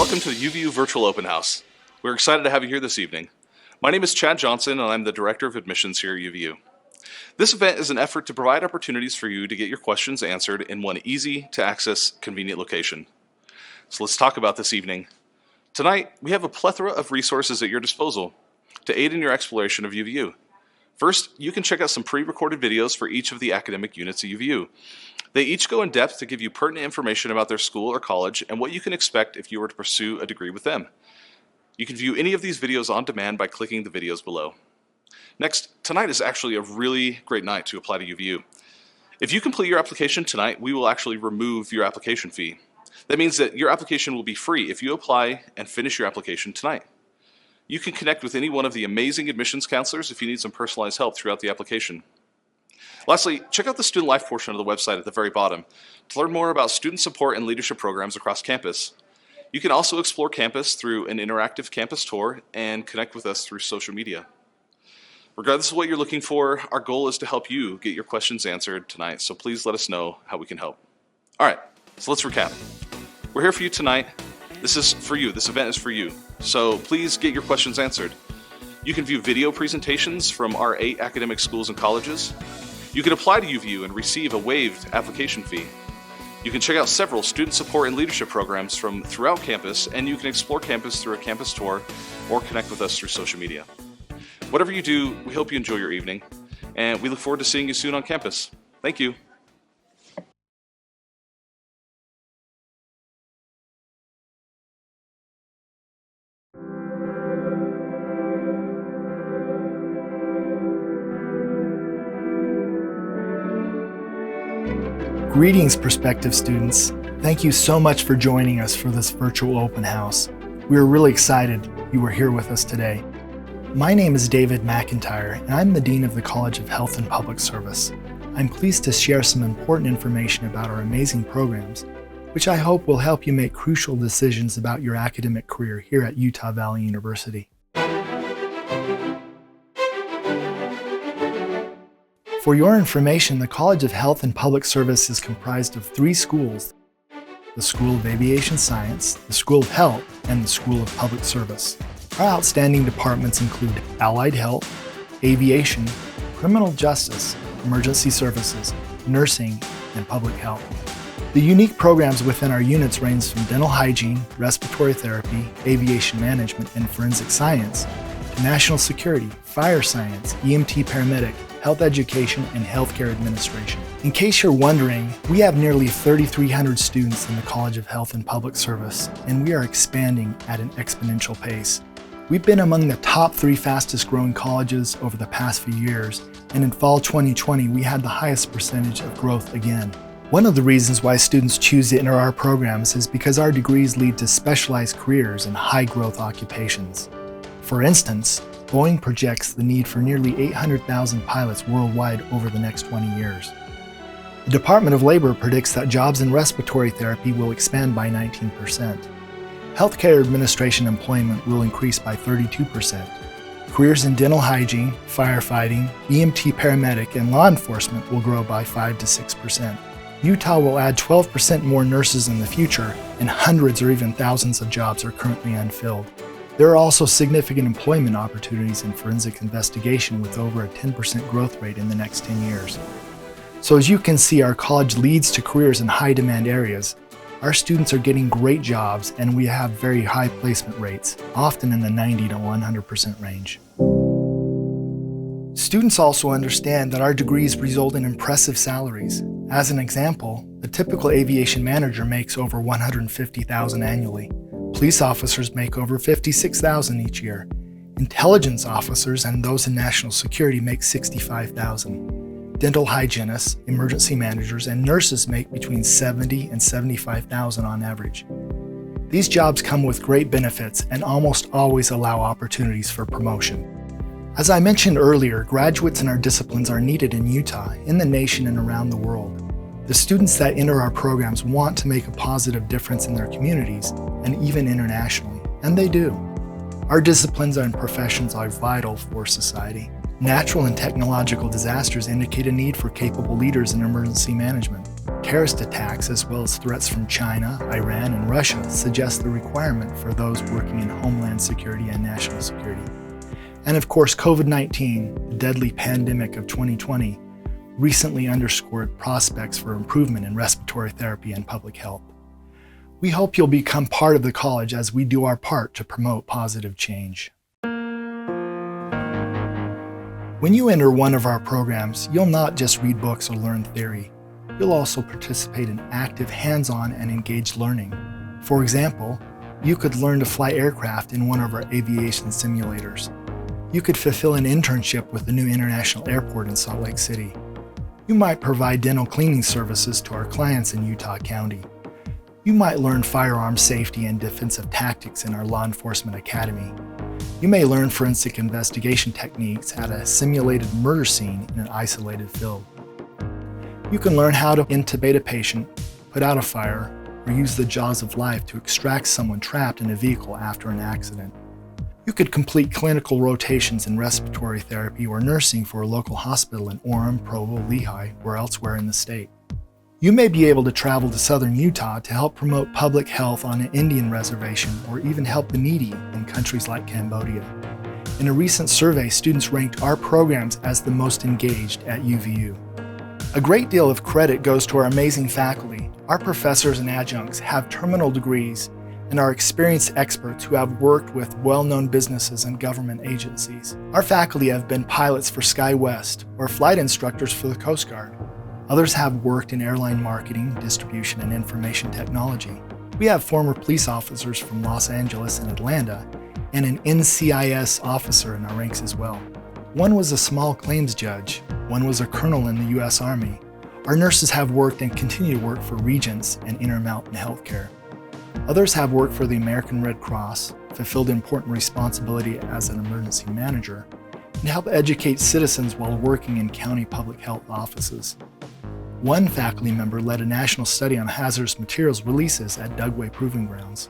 welcome to the UVU Virtual Open House. We're excited to have you here this evening. My name is Chad Johnson, and I'm the Director of Admissions here at UVU. This event is an effort to provide opportunities for you to get your questions answered in one easy-to-access, convenient location. So let's talk about this evening. Tonight, we have a plethora of resources at your disposal to aid in your exploration of UVU. First, you can check out some pre-recorded videos for each of the academic units at UVU. They each go in depth to give you pertinent information about their school or college and what you can expect if you were to pursue a degree with them. You can view any of these videos on demand by clicking the videos below. Next, tonight is actually a really great night to apply to UVU. If you complete your application tonight, we will actually remove your application fee. That means that your application will be free if you apply and finish your application tonight. You can connect with any one of the amazing admissions counselors if you need some personalized help throughout the application. Lastly, check out the student life portion of the website at the very bottom to learn more about student support and leadership programs across campus. You can also explore campus through an interactive campus tour and connect with us through social media. Regardless of what you're looking for, our goal is to help you get your questions answered tonight, so please let us know how we can help. All right, so let's recap. We're here for you tonight. This is for you. This event is for you. So please get your questions answered. You can view video presentations from our 8 academic schools and colleges. You can apply to UVU and receive a waived application fee. You can check out several student support and leadership programs from throughout campus, and you can explore campus through a campus tour or connect with us through social media. Whatever you do, we hope you enjoy your evening, and we look forward to seeing you soon on campus. Thank you. Greetings, prospective students. Thank you so much for joining us for this virtual open house. We are really excited you are here with us today. My name is David McIntyre, and I'm the Dean of the College of Health and Public Service. I'm pleased to share some important information about our amazing programs, which I hope will help you make crucial decisions about your academic career here at Utah Valley University. For your information, the College of Health and Public Service is comprised of 3 schools: the School of Aviation Science, the School of Health, and the School of Public Service. Our outstanding departments include Allied Health, Aviation, Criminal Justice, Emergency Services, Nursing, and Public Health. The unique programs within our units range from dental hygiene, respiratory therapy, aviation management, and forensic science, to national security, fire science, EMT paramedic, health education, and healthcare administration. In case you're wondering, we have nearly 3,300 students in the College of Health and Public Service, and we are expanding at an exponential pace. We've been among the top 3 fastest growing colleges over the past few years, and in fall 2020, we had the highest percentage of growth again. One of the reasons why students choose to enter our programs is because our degrees lead to specialized careers in high growth occupations. For instance, Boeing projects the need for nearly 800,000 pilots worldwide over the next 20 years. The Department of Labor predicts that jobs in respiratory therapy will expand by 19%. Healthcare administration employment will increase by 32%. Careers in dental hygiene, firefighting, EMT paramedic, and law enforcement will grow by 5 to 6%. Utah will add 12% more nurses in the future, and hundreds or even thousands of jobs are currently unfilled. There are also significant employment opportunities in forensic investigation with over a 10% growth rate in the next 10 years. So as you can see, our college leads to careers in high demand areas. Our students are getting great jobs, and we have very high placement rates, often in the 90 to 100% range. Students also understand that our degrees result in impressive salaries. As an example, a typical aviation manager makes over $150,000 annually. Police officers make over $56,000 each year. Intelligence officers and those in national security make $65,000. Dental hygienists, emergency managers, and nurses make between $70,000 and $75,000 on average. These jobs come with great benefits and almost always allow opportunities for promotion. As I mentioned earlier, graduates in our disciplines are needed in Utah, in the nation, and around the world. The students that enter our programs want to make a positive difference in their communities and even internationally, and they do. Our disciplines and professions are vital for society. Natural and technological disasters indicate a need for capable leaders in emergency management. Terrorist attacks, as well as threats from China, Iran, and Russia, suggest the requirement for those working in homeland security and national security. And of course, COVID-19, the deadly pandemic of 2020, recently underscored prospects for improvement in respiratory therapy and public health. We hope you'll become part of the college as we do our part to promote positive change. When you enter one of our programs, you'll not just read books or learn theory. You'll also participate in active, hands-on, and engaged learning. For example, you could learn to fly aircraft in one of our aviation simulators. You could fulfill an internship with the new international airport in Salt Lake City. You might provide dental cleaning services to our clients in Utah County. You might learn firearms safety and defensive tactics in our law enforcement academy. You may learn forensic investigation techniques at a simulated murder scene in an isolated field. You can learn how to intubate a patient, put out a fire, or use the jaws of life to extract someone trapped in a vehicle after an accident. You could complete clinical rotations in respiratory therapy or nursing for a local hospital in Orem, Provo, Lehi, or elsewhere in the state. You may be able to travel to southern Utah to help promote public health on an Indian reservation or even help the needy in countries like Cambodia. In a recent survey, students ranked our programs as the most engaged at UVU. A great deal of credit goes to our amazing faculty. Our professors and adjuncts have terminal degrees and are experienced experts who have worked with well-known businesses and government agencies. Our faculty have been pilots for SkyWest or flight instructors for the Coast Guard. Others have worked in airline marketing, distribution, and information technology. We have former police officers from Los Angeles and Atlanta, and an NCIS officer in our ranks as well. One was a small claims judge. One was a colonel in the U.S. Army. Our nurses have worked and continue to work for Regents and Intermountain Healthcare. Others have worked for the American Red Cross, fulfilled important responsibility as an emergency manager, and helped educate citizens while working in county public health offices. One faculty member led a national study on hazardous materials releases at Dugway Proving Grounds.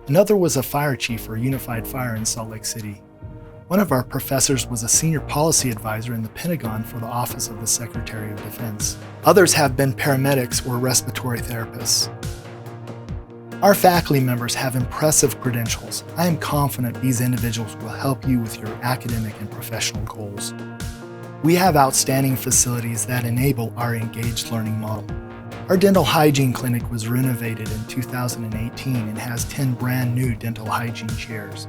Another was a fire chief for Unified Fire in Salt Lake City. One of our professors was a senior policy advisor in the Pentagon for the Office of the Secretary of Defense. Others have been paramedics or respiratory therapists. Our faculty members have impressive credentials. I am confident these individuals will help you with your academic and professional goals. We have outstanding facilities that enable our engaged learning model. Our dental hygiene clinic was renovated in 2018 and has 10 brand new dental hygiene chairs.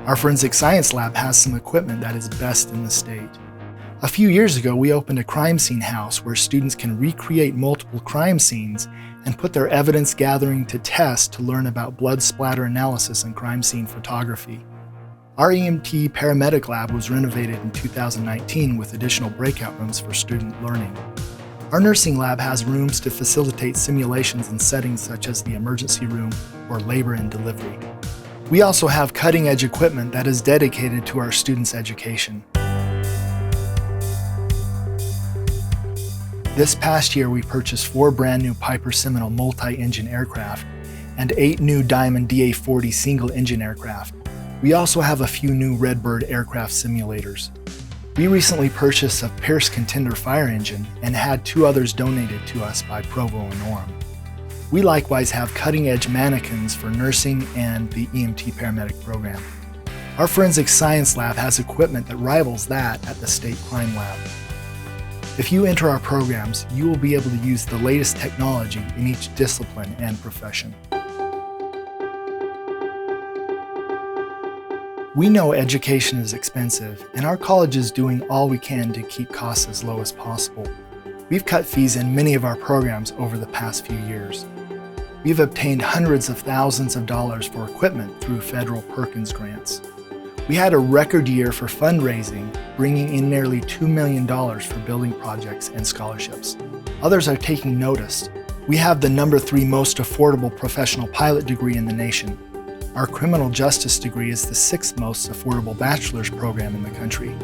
Our forensic science lab has some equipment that is best in the state. A few years ago, we opened a crime scene house where students can recreate multiple crime scenes and put their evidence gathering to test to learn about blood splatter analysis and crime scene photography. Our EMT paramedic lab was renovated in 2019 with additional breakout rooms for student learning. Our nursing lab has rooms to facilitate simulations in settings such as the emergency room or labor and delivery. We also have cutting-edge equipment that is dedicated to our students' education. This past year, we purchased 4 brand new Piper Seminole multi-engine aircraft and 8 new Diamond DA-40 single-engine aircraft. We also have a few new Redbird aircraft simulators. We recently purchased a Pierce Contender fire engine and had 2 others donated to us by Provo and Orem. We likewise have cutting-edge mannequins for nursing and the EMT paramedic program. Our forensic science lab has equipment that rivals that at the state crime lab. If you enter our programs, you will be able to use the latest technology in each discipline and profession. We know education is expensive, and our college is doing all we can to keep costs as low as possible. We've cut fees in many of our programs over the past few years. We've obtained hundreds of thousands of dollars for equipment through federal Perkins grants. We had a record year for fundraising, bringing in nearly $2 million for building projects and scholarships. Others are taking notice. We have the number 3 most affordable professional pilot degree in the nation. Our criminal justice degree is the 6th most affordable bachelor's program in the country.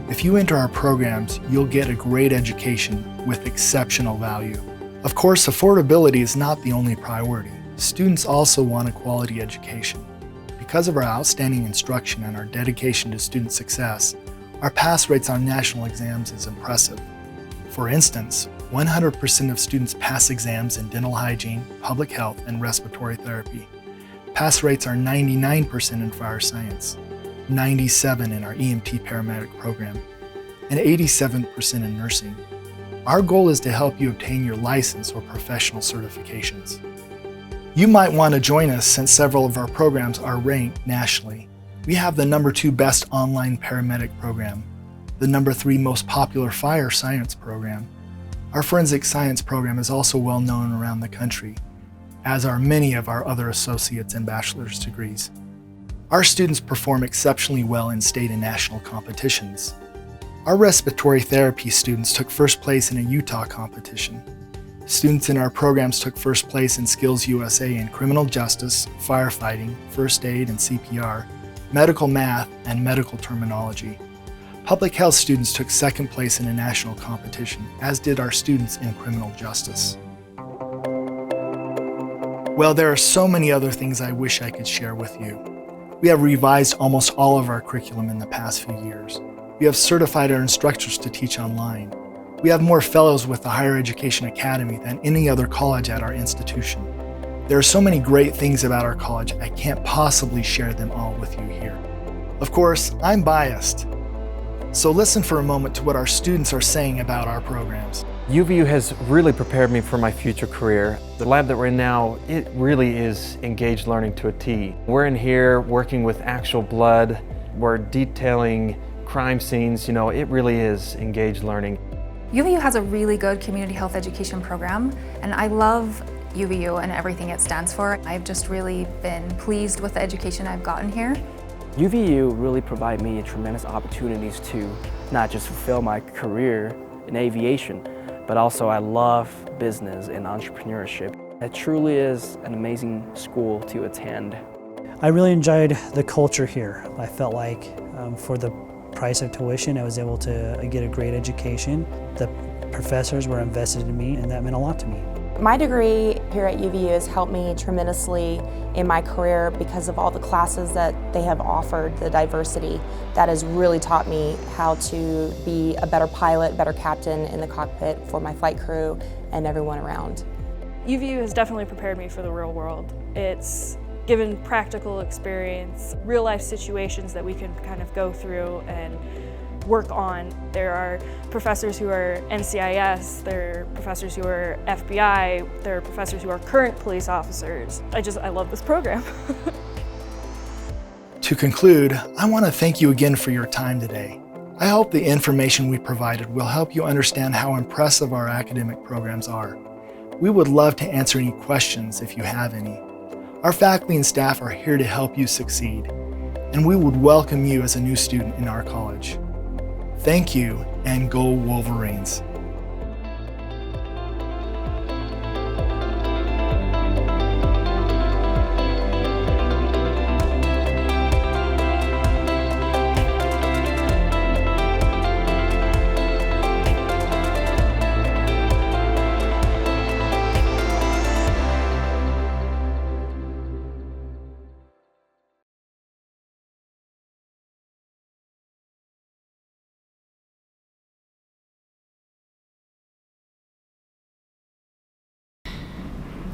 If you enter our programs, you'll get a great education with exceptional value. Of course, affordability is not the only priority. Students also want a quality education. Because of our outstanding instruction and our dedication to student success, our pass rates on national exams is impressive. For instance, 100% of students pass exams in dental hygiene, public health, and respiratory therapy. Pass rates are 99% in fire science, 97% in our EMT paramedic program, and 87% in nursing. Our goal is to help you obtain your license or professional certifications. You might want to join us since several of our programs are ranked nationally. We have the #2 best online paramedic program, the #3 most popular fire science program. Our forensic science program is also well known around the country, as are many of our other associate's and bachelor's degrees. Our students perform exceptionally well in state and national competitions. Our respiratory therapy students took first place in a Utah competition. Students in our programs took first place in Skills USA in criminal justice, firefighting, first aid and CPR, medical math, and medical terminology. Public health students took second place in a national competition, as did our students in criminal justice. Well, there are so many other things I wish I could share with you. We have revised almost all of our curriculum in the past few years. We have certified our instructors to teach online. We have more fellows with the Higher Education Academy than any other college at our institution. There are so many great things about our college, I can't possibly share them all with you here. Of course, I'm biased. So listen for a moment to what our students are saying about our programs. UVU has really prepared me for my future career. The lab that we're in now, it really is engaged learning to a T. We're in here working with actual blood. We're detailing crime scenes. It really is engaged learning. UVU has a really good community health education program, and I love UVU and everything it stands for. I've just really been pleased with the education I've gotten here. UVU really provided me tremendous opportunities to not just fulfill my career in aviation, but also I love business and entrepreneurship. It truly is an amazing school to attend. I really enjoyed the culture here. I felt like for the price of tuition, I was able to get a great education. The professors were invested in me, and that meant a lot to me. My degree here at UVU has helped me tremendously in my career because of all the classes that they have offered, the diversity. That has really taught me how to be a better pilot, better captain in the cockpit for my flight crew and everyone around. UVU has definitely prepared me for the real world. It's given practical experience, real life situations that we can kind of go through and work on. There are professors who are NCIS, there are professors who are FBI, there are professors who are current police officers. I love this program. To conclude, I want to thank you again for your time today. I hope the information we provided will help you understand how impressive our academic programs are. We would love to answer any questions if you have any. Our faculty and staff are here to help you succeed, and we would welcome you as a new student in our college. Thank you, and go Wolverines!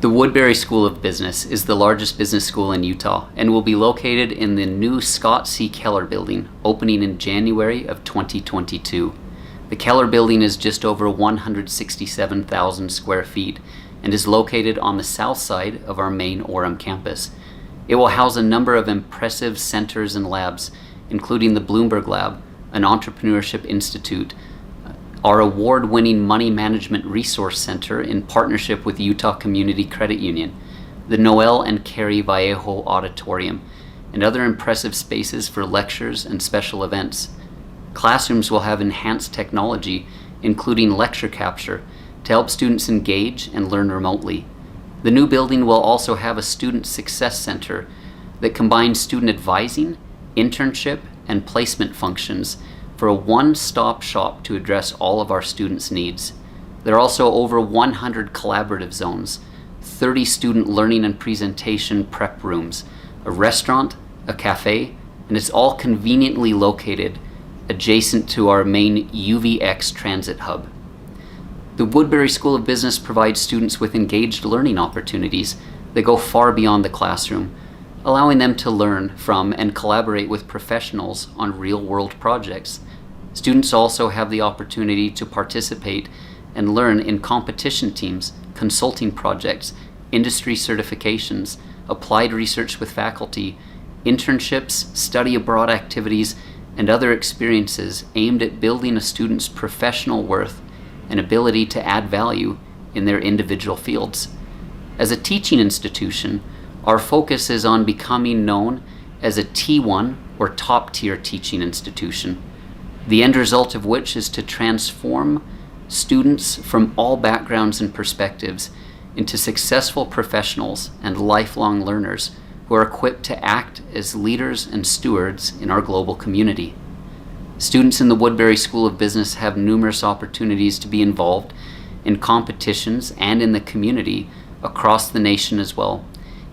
The Woodbury School of Business is the largest business school in Utah and will be located in the new Scott C. Keller building, opening in January of 2022. The Keller building is just over 167,000 square feet and is located on the south side of our main Orem campus. It will house a number of impressive centers and labs, including the Bloomberg Lab, an entrepreneurship institute, our award-winning Money Management Resource Center in partnership with Utah Community Credit Union, the Noel and Carrie Vallejo Auditorium, and other impressive spaces for lectures and special events. Classrooms will have enhanced technology, including lecture capture, to help students engage and learn remotely. The new building will also have a Student Success Center that combines student advising, internship, and placement functions for a one-stop shop to address all of our students' needs. There are also over 100 collaborative zones, 30 student learning and presentation prep rooms, a restaurant, a cafe, and it's all conveniently located adjacent to our main UVX transit hub. The Woodbury School of Business provides students with engaged learning opportunities that go far beyond the classroom, allowing them to learn from and collaborate with professionals on real-world projects. Students also have the opportunity to participate and learn in competition teams, consulting projects, industry certifications, applied research with faculty, internships, study abroad activities, and other experiences aimed at building a student's professional worth and ability to add value in their individual fields. As a teaching institution, our focus is on becoming known as a T1 or top-tier teaching institution, the end result of which is to transform students from all backgrounds and perspectives into successful professionals and lifelong learners who are equipped to act as leaders and stewards in our global community. Students in the Woodbury School of Business have numerous opportunities to be involved in competitions and in the community across the nation as well,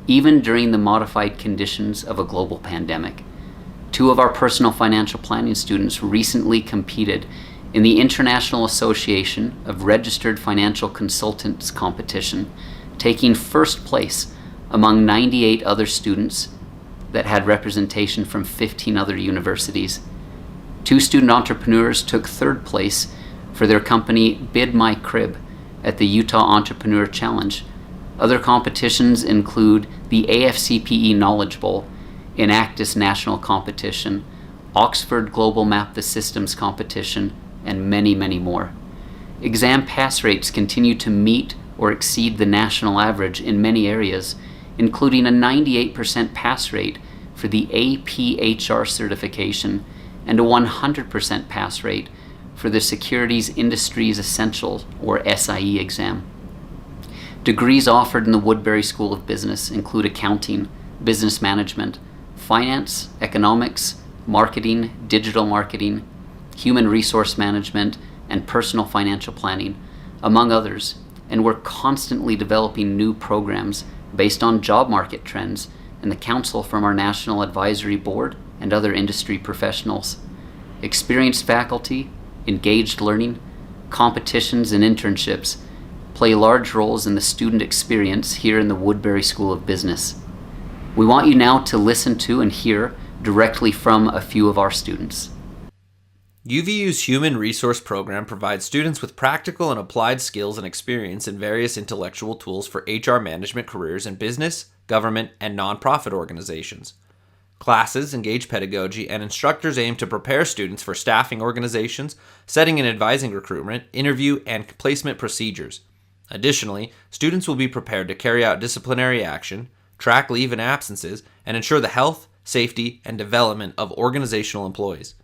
even during the modified conditions of a global pandemic. 2 of our personal financial planning students recently competed in the International Association of Registered Financial Consultants competition, taking first place among 98 other students that had representation from 15 other universities. 2 student entrepreneurs took 3rd place for their company Bid My Crib at the Utah Entrepreneur Challenge. Other competitions include the AFCPE Knowledge Bowl, Enactus National Competition, Oxford Global Map the Systems Competition, and many, many more. Exam pass rates continue to meet or exceed the national average in many areas, including a 98% pass rate for the APHR certification and a 100% pass rate for the Securities Industries Essential or SIE exam. Degrees offered in the Woodbury School of Business include accounting, business management, finance, economics, marketing, digital marketing, human resource management, and personal financial planning, among others, and we're constantly developing new programs based on job market trends and the counsel from our National Advisory Board and other industry professionals. Experienced faculty, engaged learning, competitions, and internships play large roles in the student experience here in the Woodbury School of Business. We want you now to listen to and hear directly from a few of our students. UVU's Human Resource Program provides students with practical and applied skills and experience in various intellectual tools for HR management careers in business, government, and nonprofit organizations. Classes engage pedagogy, and instructors aim to prepare students for staffing organizations, setting and advising recruitment, interview, and placement procedures. Additionally, students will be prepared to carry out disciplinary action, track leave and absences, and ensure the health, safety, and development of organizational employees.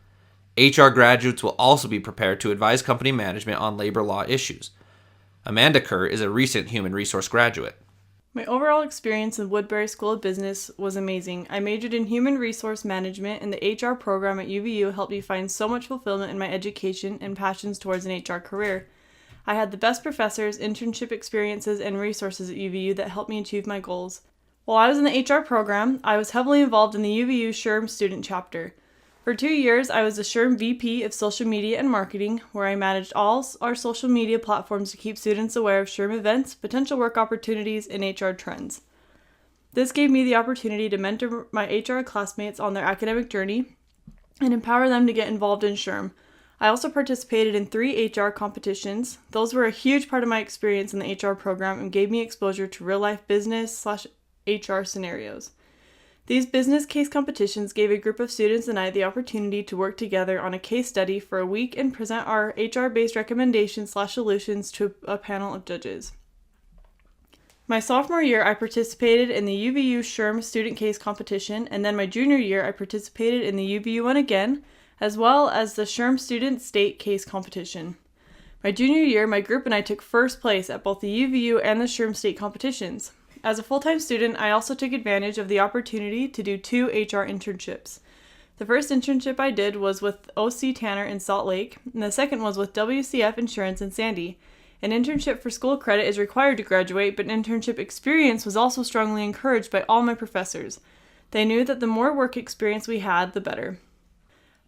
HR graduates will also be prepared to advise company management on labor law issues. Amanda Kerr is a recent human resource graduate. My overall experience in Woodbury School of Business was amazing. I majored in human resource management, and the HR program at UVU helped me find so much fulfillment in my education and passions towards an HR career. I had the best professors, internship experiences, and resources at UVU that helped me achieve my goals. While I was in the HR program, I was heavily involved in the UVU SHRM student chapter. For 2 years, I was the SHRM VP of Social Media and Marketing, where I managed all our social media platforms to keep students aware of SHRM events, potential work opportunities, and HR trends. This gave me the opportunity to mentor my HR classmates on their academic journey and empower them to get involved in SHRM. I also participated in 3 HR competitions. Those were a huge part of my experience in the HR program and gave me exposure to real-life business/HR scenarios. These business case competitions gave a group of students and I the opportunity to work together on a case study for a week and present our HR-based recommendations/solutions to a panel of judges. My sophomore year, I participated in the UVU SHRM student case competition, and then my junior year, I participated in the UVU one again, as well as the SHRM student state case competition. My junior year, my group and I took first place at both the UVU and the SHRM state competitions. As a full-time student, I also took advantage of the opportunity to do 2 HR internships. The first internship I did was with OC Tanner in Salt Lake, and the second was with WCF Insurance in Sandy. An internship for school credit is required to graduate, but internship experience was also strongly encouraged by all my professors. They knew that the more work experience we had, the better.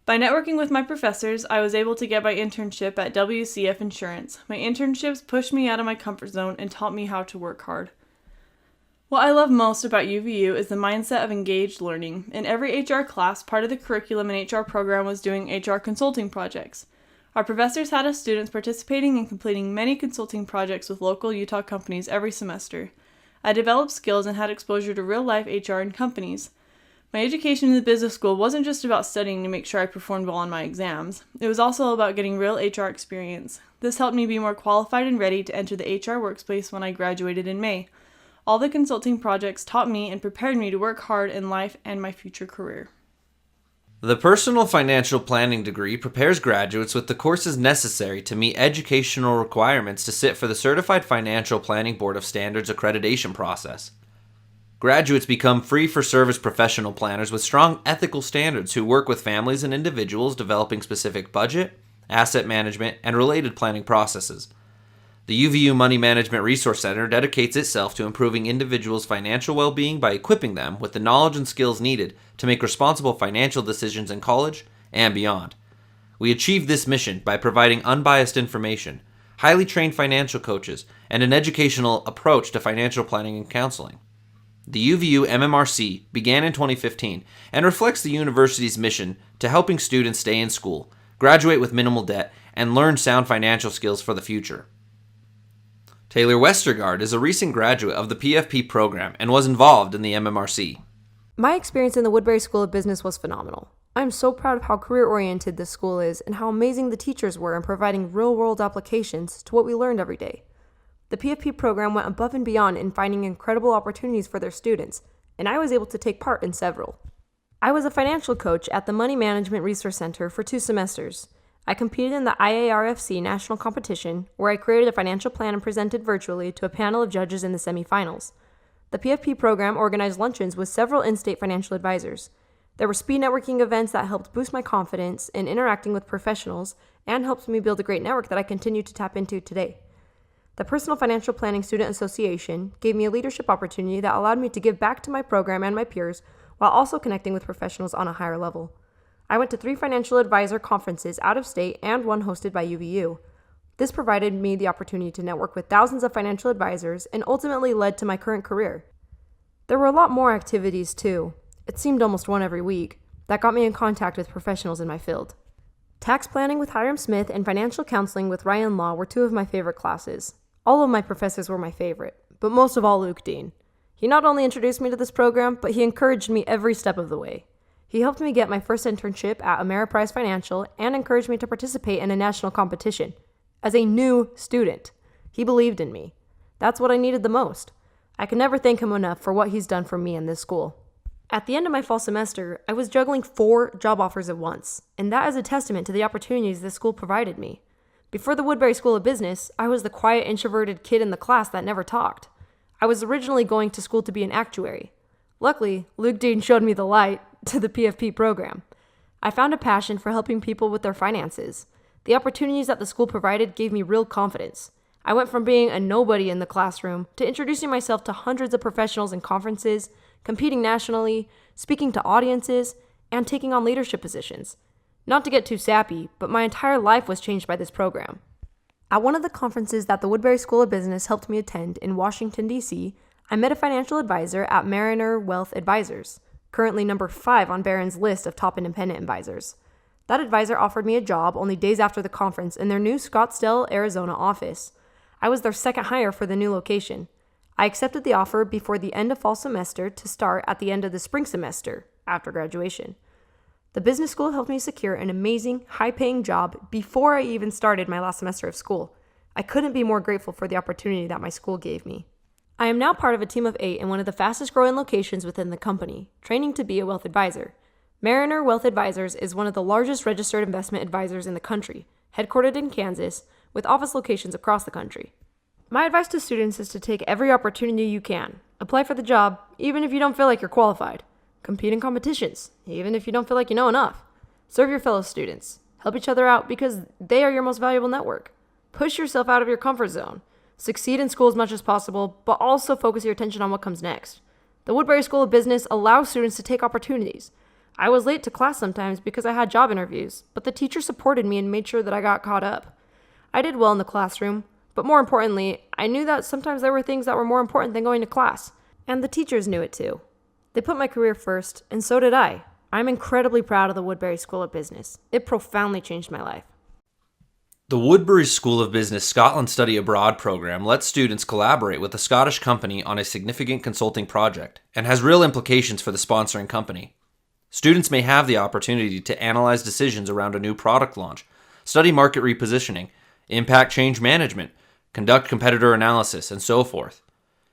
By networking with my professors, I was able to get my internship at WCF Insurance. My internships pushed me out of my comfort zone and taught me how to work hard. What I love most about UVU is the mindset of engaged learning. In every HR class, part of the curriculum and HR program was doing HR consulting projects. Our professors had us students participating and completing many consulting projects with local Utah companies every semester. I developed skills and had exposure to real-life HR and companies. My education in the business school wasn't just about studying to make sure I performed well on my exams. It was also about getting real HR experience. This helped me be more qualified and ready to enter the HR workplace when I graduated in May. All the consulting projects taught me and prepared me to work hard in life and my future career. The Personal Financial Planning degree prepares graduates with the courses necessary to meet educational requirements to sit for the Certified Financial Planning Board of Standards accreditation process. Graduates become free-for-service professional planners with strong ethical standards who work with families and individuals developing specific budget, asset management, and related planning processes. The UVU Money Management Resource Center dedicates itself to improving individuals' financial well-being by equipping them with the knowledge and skills needed to make responsible financial decisions in college and beyond. We achieve this mission by providing unbiased information, highly trained financial coaches, and an educational approach to financial planning and counseling. The UVU MMRC began in 2015 and reflects the university's mission to helping students stay in school, graduate with minimal debt, and learn sound financial skills for the future. Taylor Westergaard is a recent graduate of the PFP program and was involved in the MMRC. My experience in the Woodbury School of Business was phenomenal. I'm so proud of how career-oriented this school is and how amazing the teachers were in providing real-world applications to what we learned every day. The PFP program went above and beyond in finding incredible opportunities for their students, and I was able to take part in several. I was a financial coach at the Money Management Resource Center for 2 semesters. I competed in the IARFC national competition, where I created a financial plan and presented virtually to a panel of judges in the semifinals. The PFP program organized luncheons with several in-state financial advisors. There were speed networking events that helped boost my confidence in interacting with professionals and helped me build a great network that I continue to tap into today. The Personal Financial Planning Student Association gave me a leadership opportunity that allowed me to give back to my program and my peers while also connecting with professionals on a higher level. I went to 3 financial advisor conferences out of state and one hosted by UVU. This provided me the opportunity to network with thousands of financial advisors and ultimately led to my current career. There were a lot more activities too. It seemed almost one every week that got me in contact with professionals in my field. Tax planning with Hiram Smith and financial counseling with Ryan Law were 2 of my favorite classes. All of my professors were my favorite, but most of all Luke Dean. He not only introduced me to this program, but he encouraged me every step of the way. He helped me get my first internship at Ameriprise Financial and encouraged me to participate in a national competition. As a new student, he believed in me. That's what I needed the most. I can never thank him enough for what he's done for me in this school. At the end of my fall semester, I was juggling 4 job offers at once, and that is a testament to the opportunities this school provided me. Before the Woodbury School of Business, I was the quiet, introverted kid in the class that never talked. I was originally going to school to be an actuary. Luckily, Luke Dean showed me the light to the PFP program. I found a passion for helping people with their finances. The opportunities that the school provided gave me real confidence. I went from being a nobody in the classroom to introducing myself to hundreds of professionals in conferences, competing nationally, speaking to audiences, and taking on leadership positions. Not to get too sappy, but my entire life was changed by this program. At one of the conferences that the Woodbury School of Business helped me attend in Washington, D.C., I met a financial advisor at Mariner Wealth Advisors, currently number 5 on Barron's list of top independent advisors. That advisor offered me a job only days after the conference in their new Scottsdale, Arizona office. I was their second hire for the new location. I accepted the offer before the end of fall semester to start at the end of the spring semester after graduation. The business school helped me secure an amazing, high-paying job before I even started my last semester of school. I couldn't be more grateful for the opportunity that my school gave me. I am now part of a team of 8 in one of the fastest-growing locations within the company, training to be a wealth advisor. Mariner Wealth Advisors is one of the largest registered investment advisors in the country, headquartered in Kansas, with office locations across the country. My advice to students is to take every opportunity you can. Apply for the job, even if you don't feel like you're qualified. Compete in competitions, even if you don't feel like you know enough. Serve your fellow students. Help each other out because they are your most valuable network. Push yourself out of your comfort zone. Succeed in school as much as possible, but also focus your attention on what comes next. The Woodbury School of Business allows students to take opportunities. I was late to class sometimes because I had job interviews, but the teacher supported me and made sure that I got caught up. I did well in the classroom, but more importantly, I knew that sometimes there were things that were more important than going to class. And the teachers knew it too. They put my career first, and so did I. I'm incredibly proud of the Woodbury School of Business. It profoundly changed my life. The Woodbury School of Business Scotland Study Abroad program lets students collaborate with a Scottish company on a significant consulting project and has real implications for the sponsoring company. Students may have the opportunity to analyze decisions around a new product launch, study market repositioning, impact change management, conduct competitor analysis, and so forth.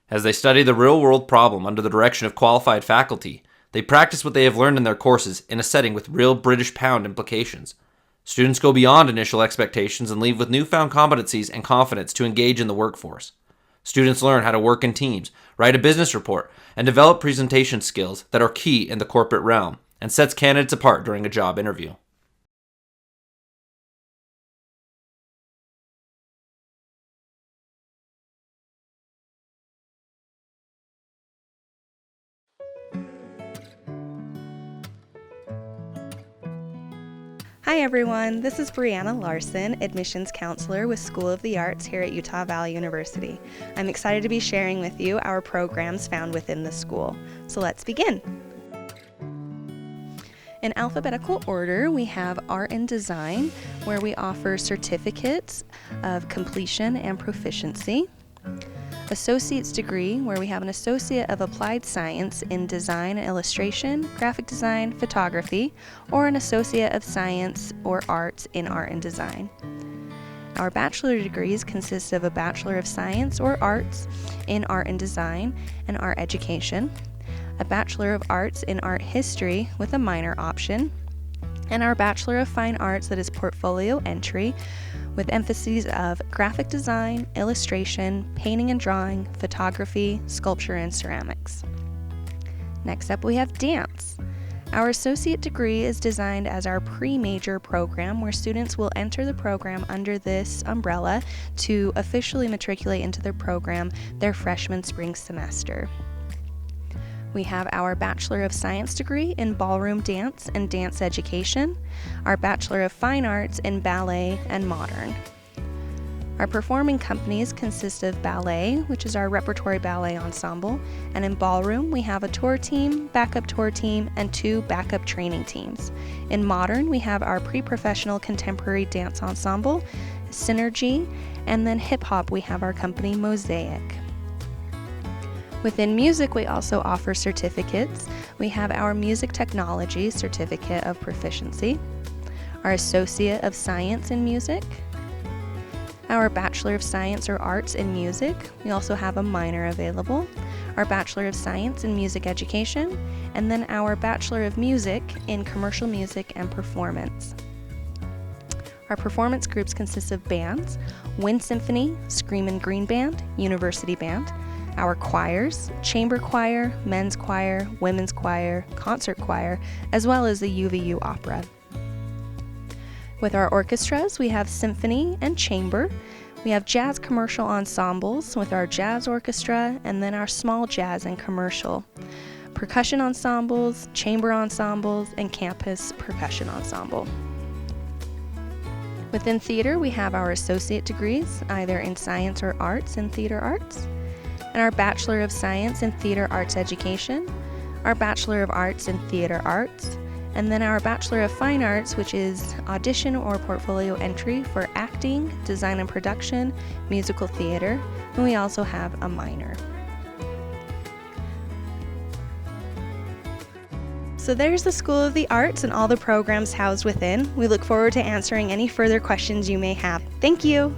As they study the real-world problem under the direction of qualified faculty, they practice what they have learned in their courses in a setting with real British pound implications. Students go beyond initial expectations and leave with newfound competencies and confidence to engage in the workforce. Students learn how to work in teams, write a business report, and develop presentation skills that are key in the corporate realm and sets candidates apart during a job interview. Hi everyone, this is Brianna Larson, Admissions Counselor with School of the Arts here at Utah Valley University. I'm excited to be sharing with you our programs found within the school. So let's begin. In alphabetical order, we have Art and Design, where we offer certificates of completion and proficiency. Associate's degree, where we have an Associate of Applied Science in Design and Illustration, Graphic Design, Photography, or an Associate of Science or Arts in Art and Design. Our bachelor degrees consist of a Bachelor of Science or Arts in Art and Design and Art Education, a Bachelor of Arts in Art History with a minor option, and our Bachelor of Fine Arts that is portfolio entry with emphases of graphic design, illustration, painting and drawing, photography, sculpture, and ceramics. Next up, we have dance. Our associate degree is designed as our pre-major program where students will enter the program under this umbrella to officially matriculate into their program their freshman spring semester. We have our Bachelor of Science degree in Ballroom Dance and Dance Education, our Bachelor of Fine Arts in Ballet and Modern. Our performing companies consist of ballet, which is our repertory ballet ensemble, and in ballroom we have a tour team, backup tour team, and 2 backup training teams. In modern we have our pre-professional contemporary dance ensemble, Synergy, and then hip hop we have our company Mosaic. Within music, we also offer certificates. We have our Music Technology Certificate of Proficiency, our Associate of Science in Music, our Bachelor of Science or Arts in Music. We also have a minor available, our Bachelor of Science in Music Education, and then our Bachelor of Music in Commercial Music and Performance. Our performance groups consist of bands, Wind Symphony, Screamin' Green Band, University Band, our choirs, chamber choir, men's choir, women's choir, concert choir, as well as the UVU opera. With our orchestras, we have symphony and chamber. We have jazz commercial ensembles with our jazz orchestra, and then our small jazz and commercial. Percussion ensembles, chamber ensembles, and campus percussion ensemble. Within theater, we have our associate degrees, either in science or arts and theater arts, and our Bachelor of Science in Theater Arts Education, our Bachelor of Arts in Theater Arts, and then our Bachelor of Fine Arts, which is audition or portfolio entry for acting, design and production, musical theater, and we also have a minor. So there's the School of the Arts and all the programs housed within. We look forward to answering any further questions you may have. Thank you!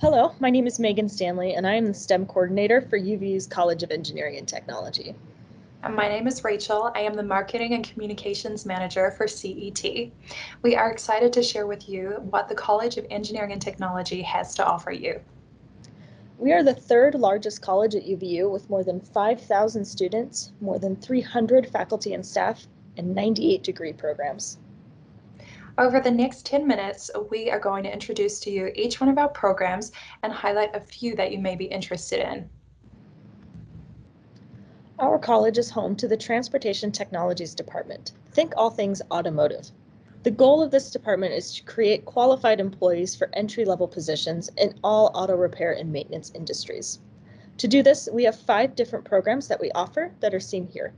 Hello, my name is Megan Stanley, and I am the STEM coordinator for UVU's College of Engineering and Technology. And my name is Rachel. I am the Marketing and Communications Manager for CET. We are excited to share with you what the College of Engineering and Technology has to offer you. We are the 3rd largest college at UVU with more than 5,000 students, more than 300 faculty and staff, and 98 degree programs. Over the next 10 minutes, we are going to introduce to you each one of our programs and highlight a few that you may be interested in. Our college is home to the Transportation Technologies Department. Think all things automotive. The goal of this department is to create qualified employees for entry-level positions in all auto repair and maintenance industries. To do this, we have 5 different programs that we offer that are seen here.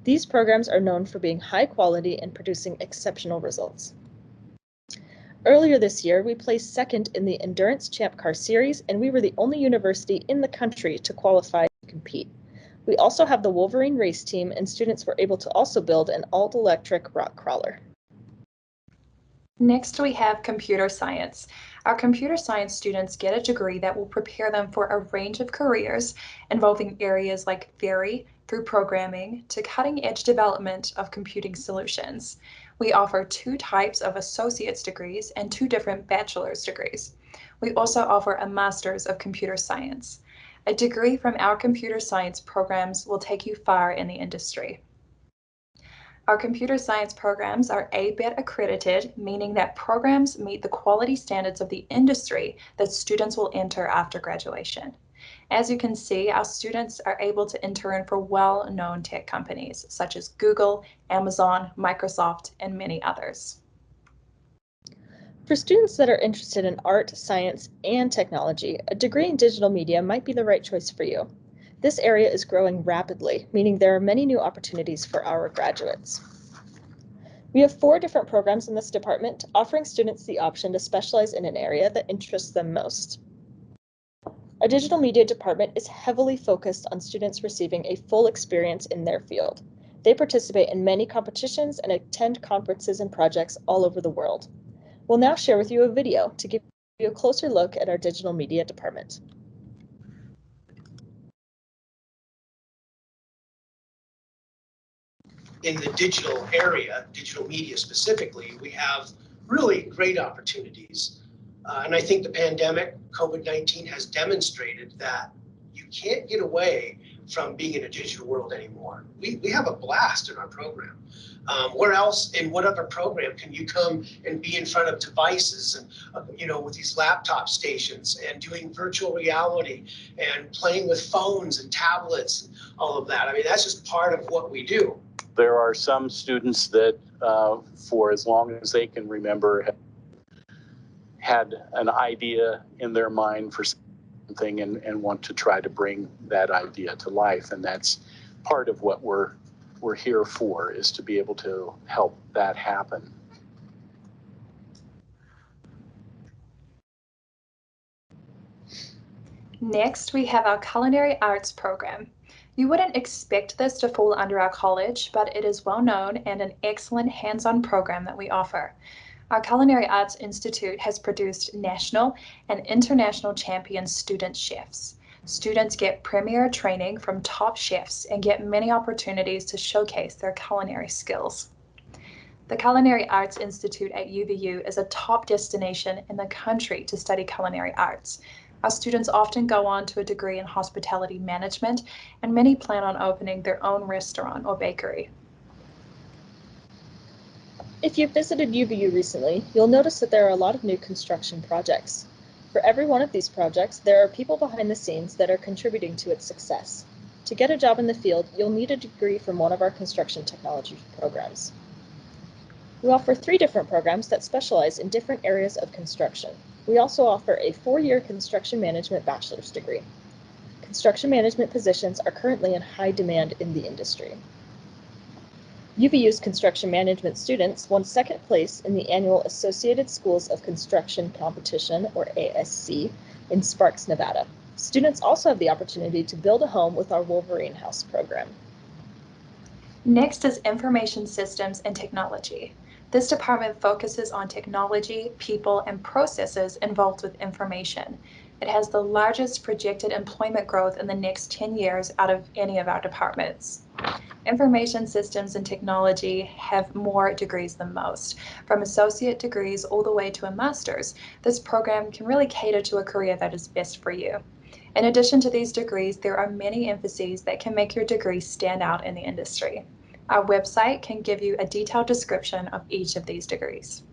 These programs are known for being high quality and producing exceptional results. Earlier this year, we placed second in the Endurance Champ Car Series, and we were the only university in the country to qualify to compete. We also have the Wolverine race team, and students were able to also build an all-electric rock crawler. Next, we have computer science. Our computer science students get a degree that will prepare them for a range of careers involving areas like theory through programming to cutting-edge development of computing solutions. We offer 2 types of associate's degrees and 2 different bachelor's degrees. We also offer a master's of computer science. A degree from our computer science programs will take you far in the industry. Our computer science programs are A-BET accredited, meaning that programs meet the quality standards of the industry that students will enter after graduation. As you can see, our students are able to intern for well-known tech companies such as Google, Amazon, Microsoft, and many others. For students that are interested in art, science, and technology, a degree in digital media might be the right choice for you. This area is growing rapidly, meaning there are many new opportunities for our graduates. We have 4 different programs in this department, offering students the option to specialize in an area that interests them most. Our digital media department is heavily focused on students receiving a full experience in their field. They participate in many competitions and attend conferences and projects all over the world. We'll now share with you a video to give you a closer look at our digital media department. In the digital area, digital media specifically, we have really great opportunities. And I think the pandemic, COVID-19, has demonstrated that you can't get away from being in a digital world anymore. We have a blast in our program. Where else, in what other program can you come and be in front of devices and, with these laptop stations and doing virtual reality and playing with phones and tablets and all of that? I mean, that's just part of what we do. There are some students that, for as long as they can remember, had an idea in their mind for something and want to try to bring that idea to life. And that's part of what we're here for, is to be able to help that happen. Next, we have our culinary arts program. You wouldn't expect this to fall under our college, but it is well known and an excellent hands-on program that we offer. Our Culinary Arts Institute has produced national and international champion student chefs. Students get premier training from top chefs and get many opportunities to showcase their culinary skills. The Culinary Arts Institute at UVU is a top destination in the country to study culinary arts. Our students often go on to a degree in hospitality management, and many plan on opening their own restaurant or bakery. If you've visited UVU recently, you'll notice that there are a lot of new construction projects. For every one of these projects, there are people behind the scenes that are contributing to its success. To get a job in the field, you'll need a degree from one of our construction technology programs. We offer 3 different programs that specialize in different areas of construction. We also offer a 4-year construction management bachelor's degree. Construction management positions are currently in high demand in the industry. UVU's construction management students won 2nd place in the annual Associated Schools of Construction Competition, or ASC, in Sparks, Nevada. Students also have the opportunity to build a home with our Wolverine House program. Next is Information Systems and Technology. This department focuses on technology, people, and processes involved with information. It has the largest projected employment growth in the next 10 years out of any of our departments. Information Systems and Technology have more degrees than most. From associate degrees all the way to a master's, this program can really cater to a career that is best for you. In addition to these degrees, there are many emphases that can make your degree stand out in the industry. Our website can give you a detailed description of each of these degrees.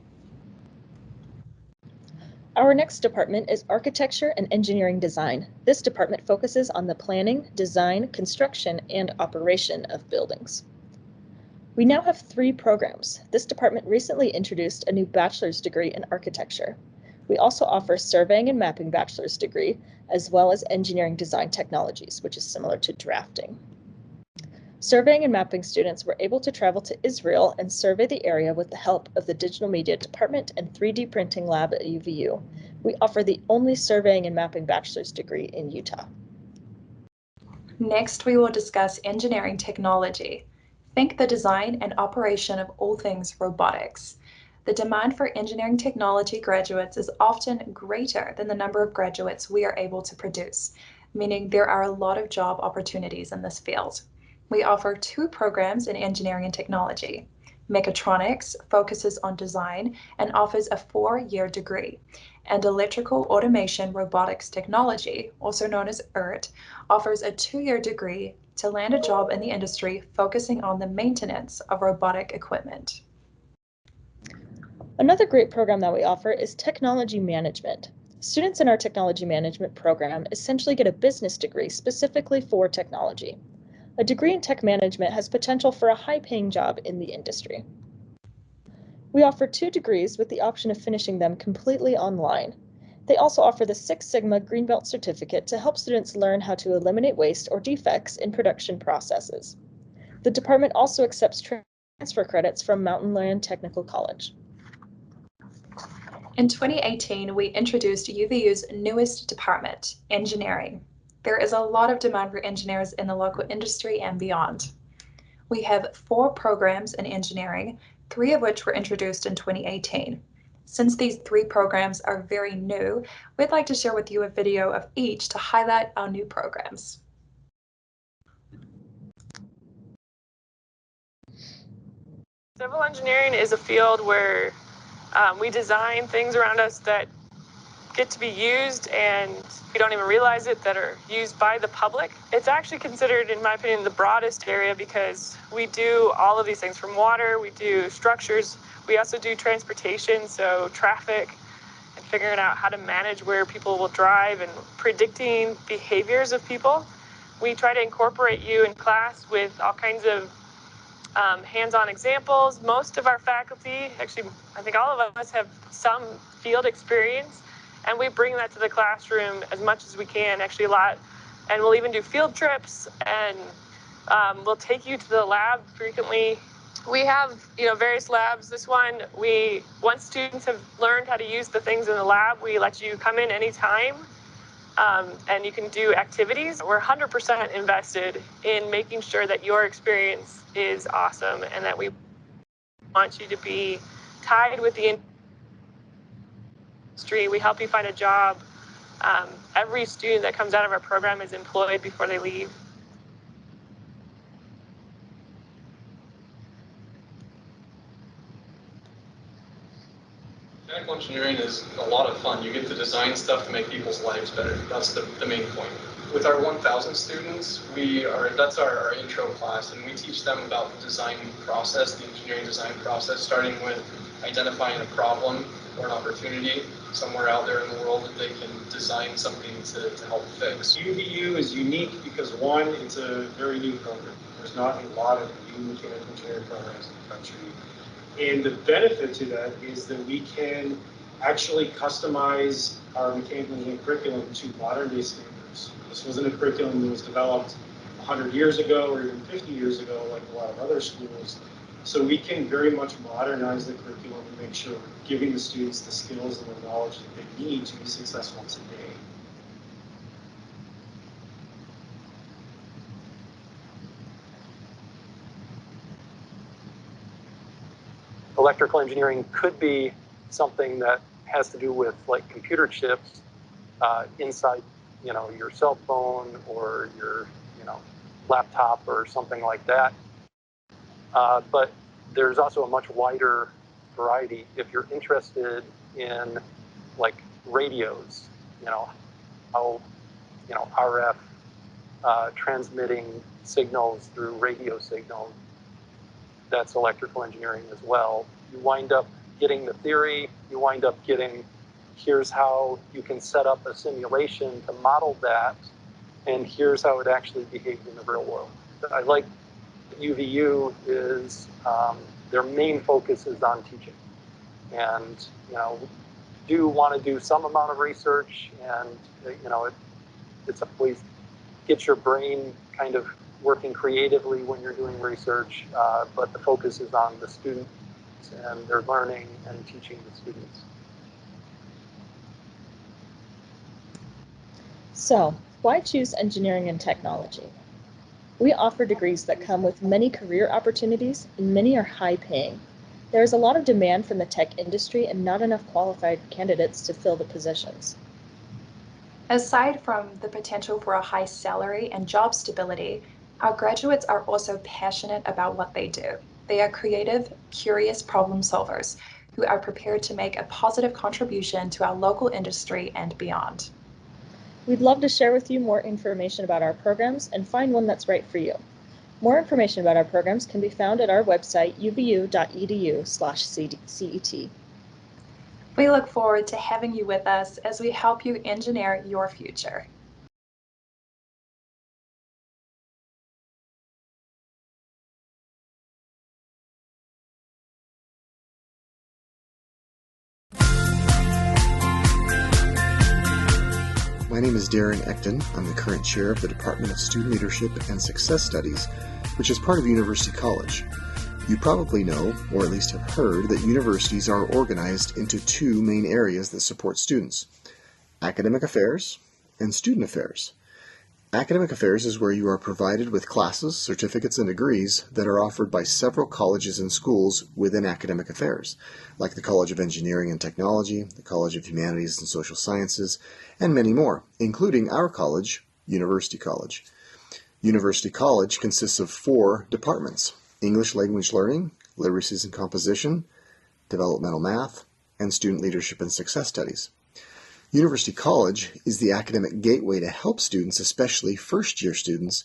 Our next department is Architecture and Engineering Design. This department focuses on the planning, design, construction, and operation of buildings. We now have 3 programs. This department recently introduced a new bachelor's degree in architecture. We also offer surveying and mapping bachelor's degree, as well as engineering design technologies, which is similar to drafting. Surveying and mapping students were able to travel to Israel and survey the area with the help of the Digital Media Department and 3D Printing Lab at UVU. We offer the only surveying and mapping bachelor's degree in Utah. Next, we will discuss engineering technology. Think the design and operation of all things robotics. The demand for engineering technology graduates is often greater than the number of graduates we are able to produce, meaning there are a lot of job opportunities in this field. We offer 2 programs in engineering and technology. Mechatronics focuses on design and offers a 4-year degree, and Electrical Automation Robotics Technology, also known as ERT, offers a 2-year degree to land a job in the industry focusing on the maintenance of robotic equipment. Another great program that we offer is Technology Management. Students in our Technology Management program essentially get a business degree specifically for technology. A degree in tech management has potential for a high-paying job in the industry. We offer 2 degrees with the option of finishing them completely online. They also offer the 6 Sigma Green Belt certificate to help students learn how to eliminate waste or defects in production processes. The department also accepts transfer credits from Mountain Lion Technical College. In 2018, we introduced UVU's newest department, engineering. There is a lot of demand for engineers in the local industry and beyond. We have 4 programs in engineering, 3 of which were introduced in 2018. Since these 3 programs are very new, we'd like to share with you a video of each to highlight our new programs. Civil engineering is a field where we design things around us that get to be used and we don't even realize it, that are used by the public. It's actually considered, in my opinion, the broadest area because we do all of these things from water, we do structures, we also do transportation, so traffic and figuring out how to manage where people will drive and predicting behaviors of people. We try to incorporate you in class with all kinds of hands-on examples. Most of our faculty, actually, I think all of us have some field experience, and we bring that to the classroom as much as we can, actually a lot. And we'll even do field trips, and we'll take you to the lab frequently. We have, various labs. This one, once students have learned how to use the things in the lab, we let you come in anytime. And you can do activities. We're 100% invested in making sure that your experience is awesome and that we want you to be tied with the industry. We help you find a job. Every student that comes out of our program is employed before they leave. Mechanical engineering is a lot of fun. You get to design stuff to make people's lives better. That's the main point. With our 1,000 students, that's our intro class, and we teach them about the design process, the engineering design process, starting with identifying a problem or an opportunity somewhere out there in the world that they can design something to help fix. UVU is unique because, one, it's a very new program. There's not a lot of new mechanical engineering programs in the country. And the benefit to that is that we can actually customize our mechanical engineering curriculum to modern day standards. This wasn't a curriculum that was developed 100 years ago or even 50 years ago like a lot of other schools. So we can very much modernize the curriculum and make sure we're giving the students the skills and the knowledge that they need to be successful today. Electrical engineering could be something that has to do with like computer chips inside, your cell phone or your, laptop or something like that. But there's also a much wider variety. If you're interested in like radios, how, RF transmitting signals through radio signals, that's electrical engineering as well. You wind up getting the theory, you wind up getting, here's how you can set up a simulation to model that, and here's how it actually behaves in the real world. I like UVU is their main focus is on teaching, and do want to do some amount of research, and it's always get your brain kind of working creatively when you're doing research, but the focus is on the students and their learning and teaching the students. So, why choose engineering and technology? We offer degrees that come with many career opportunities, and many are high paying. There is a lot of demand from the tech industry and not enough qualified candidates to fill the positions. Aside from the potential for a high salary and job stability, our graduates are also passionate about what they do. They are creative, curious problem solvers who are prepared to make a positive contribution to our local industry and beyond. We'd love to share with you more information about our programs and find one that's right for you. More information about our programs can be found at our website, uvu.edu/CET. We look forward to having you with us as we help you engineer your future. My name is Darren Ecton. I'm the current chair of the Department of Student Leadership and Success Studies, which is part of University College. You probably know, or at least have heard, that universities are organized into two main areas that support students: academic affairs and student affairs. Academic affairs is where you are provided with classes, certificates, and degrees that are offered by several colleges and schools within academic affairs, like the College of Engineering and Technology, the College of Humanities and Social Sciences, and many more, including our college, University College. University College consists of 4 departments: English Language Learning, Literacies and Composition, Developmental Math, and Student Leadership and Success Studies. University College is the academic gateway to help students, especially first-year students,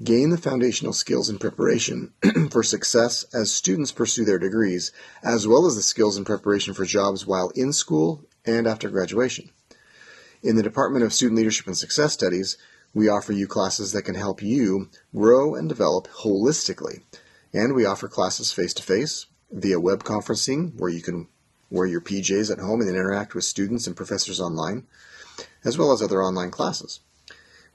gain the foundational skills and preparation for success as students pursue their degrees, as well as the skills and preparation for jobs while in school and after graduation. In the Department of Student Leadership and Success Studies, we offer you classes that can help you grow and develop holistically, and we offer classes face-to-face, via web conferencing, where you can wear your PJs at home and interact with students and professors online, as well as other online classes.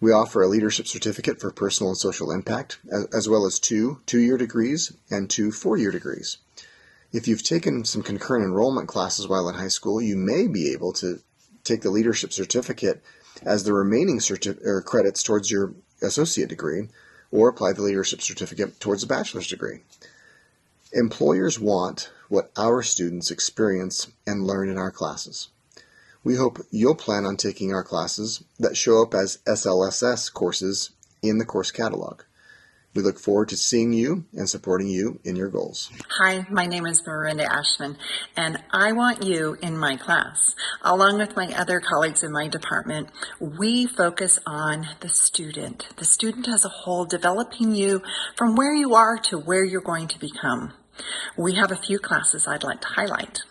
We offer a leadership certificate for personal and social impact, as well as 2 two-year degrees and 2 four-year degrees. If you've taken some concurrent enrollment classes while in high school, you may be able to take the leadership certificate as the remaining credits towards your associate degree, or apply the leadership certificate towards a bachelor's degree. Employers want what our students experience and learn in our classes. We hope you'll plan on taking our classes that show up as SLSS courses in the course catalog. We look forward to seeing you and supporting you in your goals. Hi, my name is Miranda Ashman, and I want you in my class. Along with my other colleagues in my department, we focus on the student as a whole, developing you from where you are to where you're going to become. We have a few classes I'd like to highlight.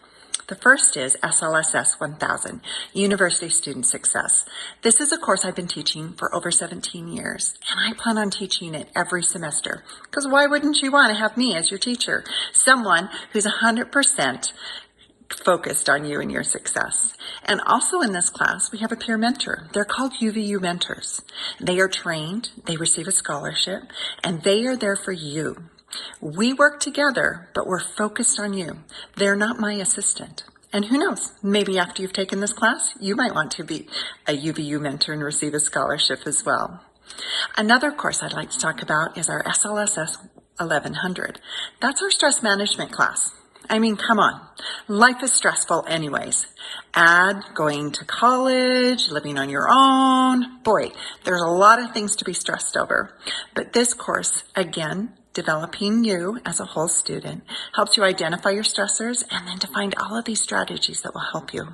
The first is SLSS 1000, University Student Success. This is a course I've been teaching for over 17 years, and I plan on teaching it every semester, because why wouldn't you want to have me as your teacher? Someone who's 100% focused on you and your success. And also in this class, we have a peer mentor. They're called UVU mentors. They are trained, they receive a scholarship, and they are there for you. We work together, but we're focused on you. They're not my assistant. And who knows, maybe after you've taken this class, you might want to be a UVU mentor and receive a scholarship as well. Another course I'd like to talk about is our SLSS 1100. That's our stress management class. I mean, come on. Life is stressful anyways. Add going to college, living on your own. Boy, there's a lot of things to be stressed over. But this course, again, developing you as a whole student, helps you identify your stressors and then to find all of these strategies that will help you.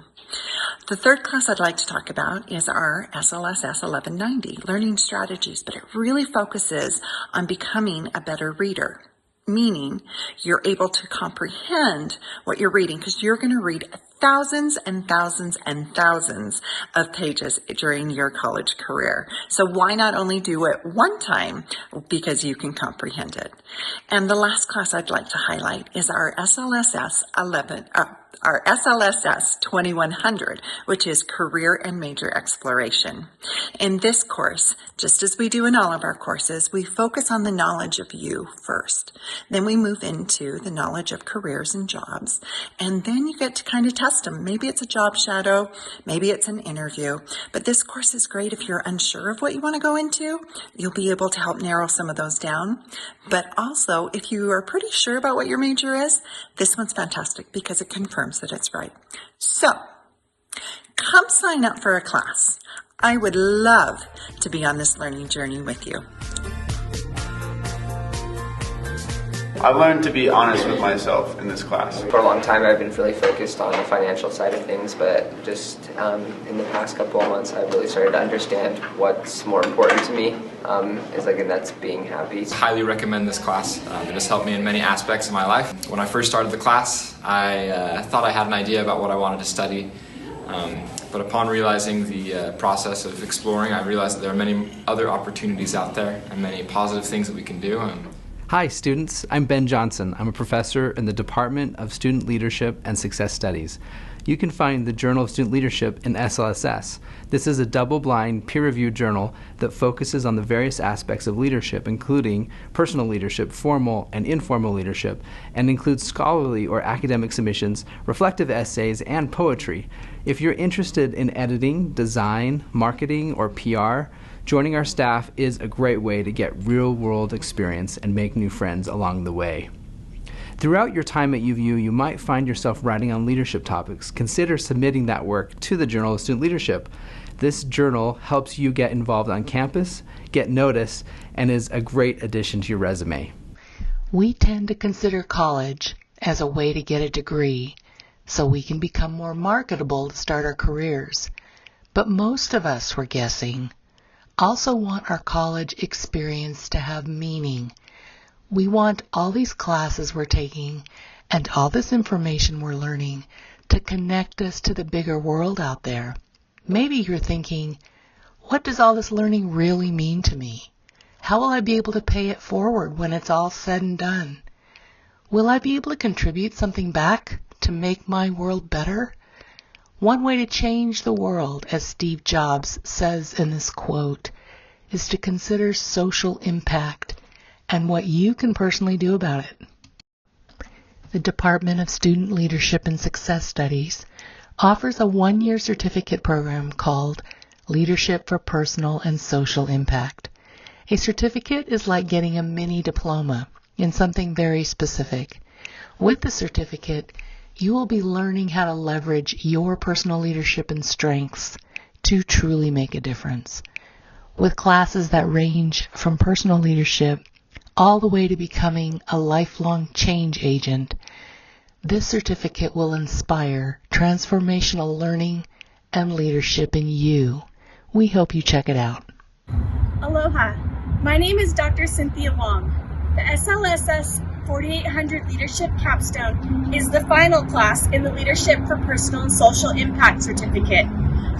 The third class I'd like to talk about is our SLSS 1190, Learning Strategies, but it really focuses on becoming a better reader. meaning you're able to comprehend what you're reading, because you're going to read thousands and thousands and thousands of pages during your college career. So why not only do it one time, because you can comprehend it. And the last class I'd like to highlight is our SLSS 2100, which is Career and Major Exploration. In this course, just as we do in all of our courses, we focus on the knowledge of you first. Then we move into the knowledge of careers and jobs. And then you get to kind of test them. Maybe it's a job shadow, maybe it's an interview. But this course is great if you're unsure of what you want to go into. You'll be able to help narrow some of those down. But also, if you are pretty sure about what your major is, this one's fantastic because it confirms that it's right. So, come sign up for a class. I would love to be on this learning journey with you. I learned to be honest with myself in this class. For a long time I've been really focused on the financial side of things, but just in the past couple of months I've really started to understand what's more important to me, and that's being happy. I highly recommend this class. It has helped me in many aspects of my life. When I first started the class, I thought I had an idea about what I wanted to study, but upon realizing the process of exploring, I realized that there are many other opportunities out there and many positive things that we can do. Hi students, I'm Ben Johnson. I'm a professor in the Department of Student Leadership and Success Studies. You can find the Journal of Student Leadership in SLSS. This is a double-blind, peer-reviewed journal that focuses on the various aspects of leadership, including personal leadership, formal and informal leadership, and includes scholarly or academic submissions, reflective essays, and poetry. If you're interested in editing, design, marketing, or PR, joining our staff is a great way to get real-world experience and make new friends along the way. Throughout your time at UVU, you might find yourself writing on leadership topics. Consider submitting that work to the Journal of Student Leadership. This journal helps you get involved on campus, get noticed, and is a great addition to your resume. We tend to consider college as a way to get a degree so we can become more marketable to start our careers. But most of us, we're guessing, also want our college experience to have meaning. We want all these classes we're taking and all this information we're learning to connect us to the bigger world out there. Maybe you're thinking, what does all this learning really mean to me? How will I be able to pay it forward when it's all said and done? Will I be able to contribute something back to make my world better? One way to change the world, as Steve Jobs says in this quote, is to consider social impact and what you can personally do about it. The Department of Student Leadership and Success Studies offers a one-year certificate program called Leadership for Personal and Social Impact. A certificate is like getting a mini diploma in something very specific. With the certificate, you will be learning how to leverage your personal leadership and strengths to truly make a difference. With classes that range from personal leadership all the way to becoming a lifelong change agent, this certificate will inspire transformational learning and leadership in you. We hope you check it out. Aloha. My name is Dr. Cynthia Wong. The SLSS 4800 Leadership Capstone is the final class in the Leadership for Personal and Social Impact Certificate.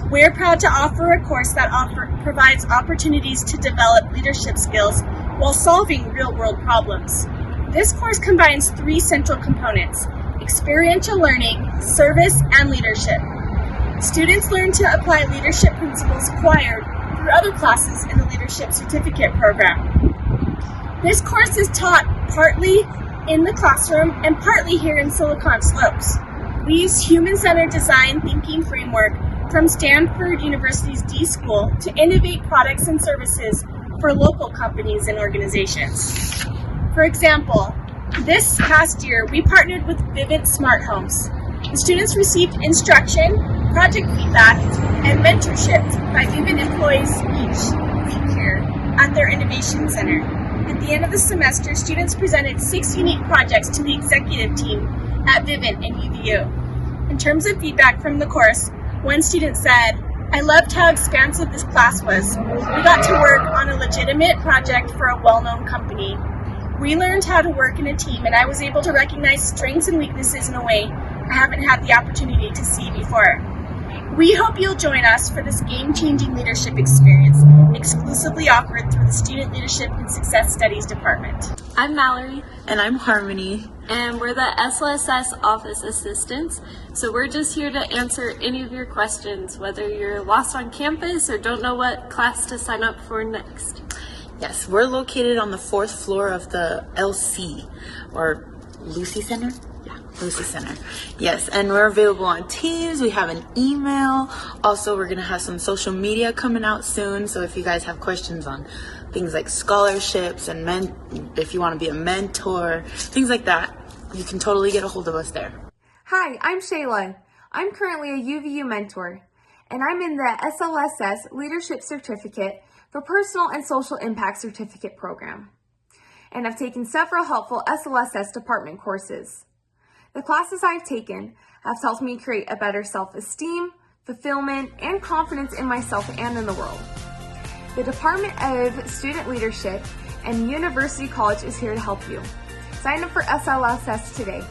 We are proud to offer a course that provides opportunities to develop leadership skills while solving real-world problems. This course combines three central components: experiential learning, service, and leadership. Students learn to apply leadership principles acquired through other classes in the Leadership Certificate program. This course is taught partly in the classroom and partly here in Silicon Slopes. We use human-centered design thinking framework from Stanford University's D School to innovate products and services for local companies and organizations. For example, this past year we partnered with Vivint Smart Homes. The students received instruction, project feedback, and mentorship by Vivint employees each week here at their Innovation Center. At the end of the semester, students presented 6 unique projects to the executive team at Vivint and UVU. In terms of feedback from the course, one student said, "I loved how expansive this class was. We got to work on a legitimate project for a well-known company. We learned how to work in a team, and I was able to recognize strengths and weaknesses in a way I haven't had the opportunity to see before. We hope you'll join us for this game-changing leadership experience, exclusively offered through the Student Leadership and Success Studies Department. I'm Mallory. And I'm Harmony. And we're the SLSS office assistants. So we're just here to answer any of your questions, whether you're lost on campus or don't know what class to sign up for next. Yes, we're located on the 4th floor of the LC, or Lucy Center? Yeah, Lucy Center. Yes, and we're available on Teams. We have an email. Also, we're going to have some social media coming out soon. So if you guys have questions on things like scholarships and if you want to be a mentor, things like that, you can totally get a hold of us there. Hi, I'm Shayla. I'm currently a UVU mentor, and I'm in the SLSS Leadership Certificate for Personal and Social Impact Certificate program. And I've taken several helpful SLSS department courses. The classes I've taken have helped me create a better self-esteem, fulfillment, and confidence in myself and in the world. The Department of Student Leadership and University College is here to help you. Sign up for SLSS today.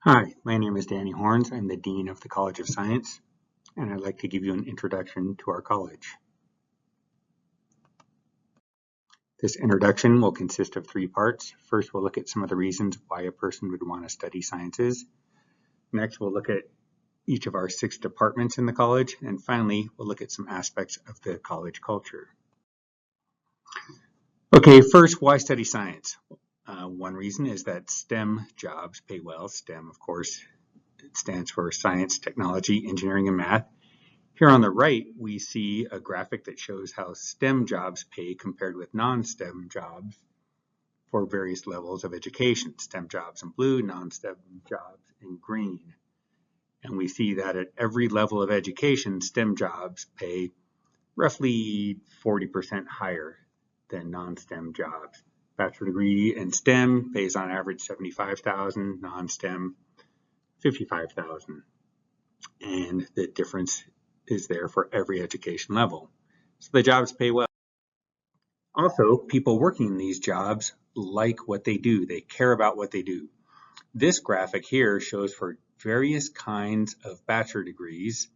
Hi, my name is Danny Horns. I'm the Dean of the College of Science, and I'd like to give you an introduction to our college. This introduction will consist of 3 parts. First, we'll look at some of the reasons why a person would want to study sciences. Next, we'll look at each of our 6 departments in the college, and finally, we'll look at some aspects of the college culture. Okay, first, why study science? One reason is that STEM jobs pay well. STEM, of course, it stands for science, technology, engineering, and math. Here on the right, we see a graphic that shows how STEM jobs pay compared with non-STEM jobs for various levels of education. STEM jobs in blue, non-STEM jobs in green. And we see that at every level of education, STEM jobs pay roughly 40% higher than non-STEM jobs. Bachelor degree in STEM pays on average $75,000, non-STEM $55,000. And the difference is there for every education level. So the jobs pay well. Also, people working in these jobs like what they do. They care about what they do. This graphic here shows for various kinds of bachelor degrees,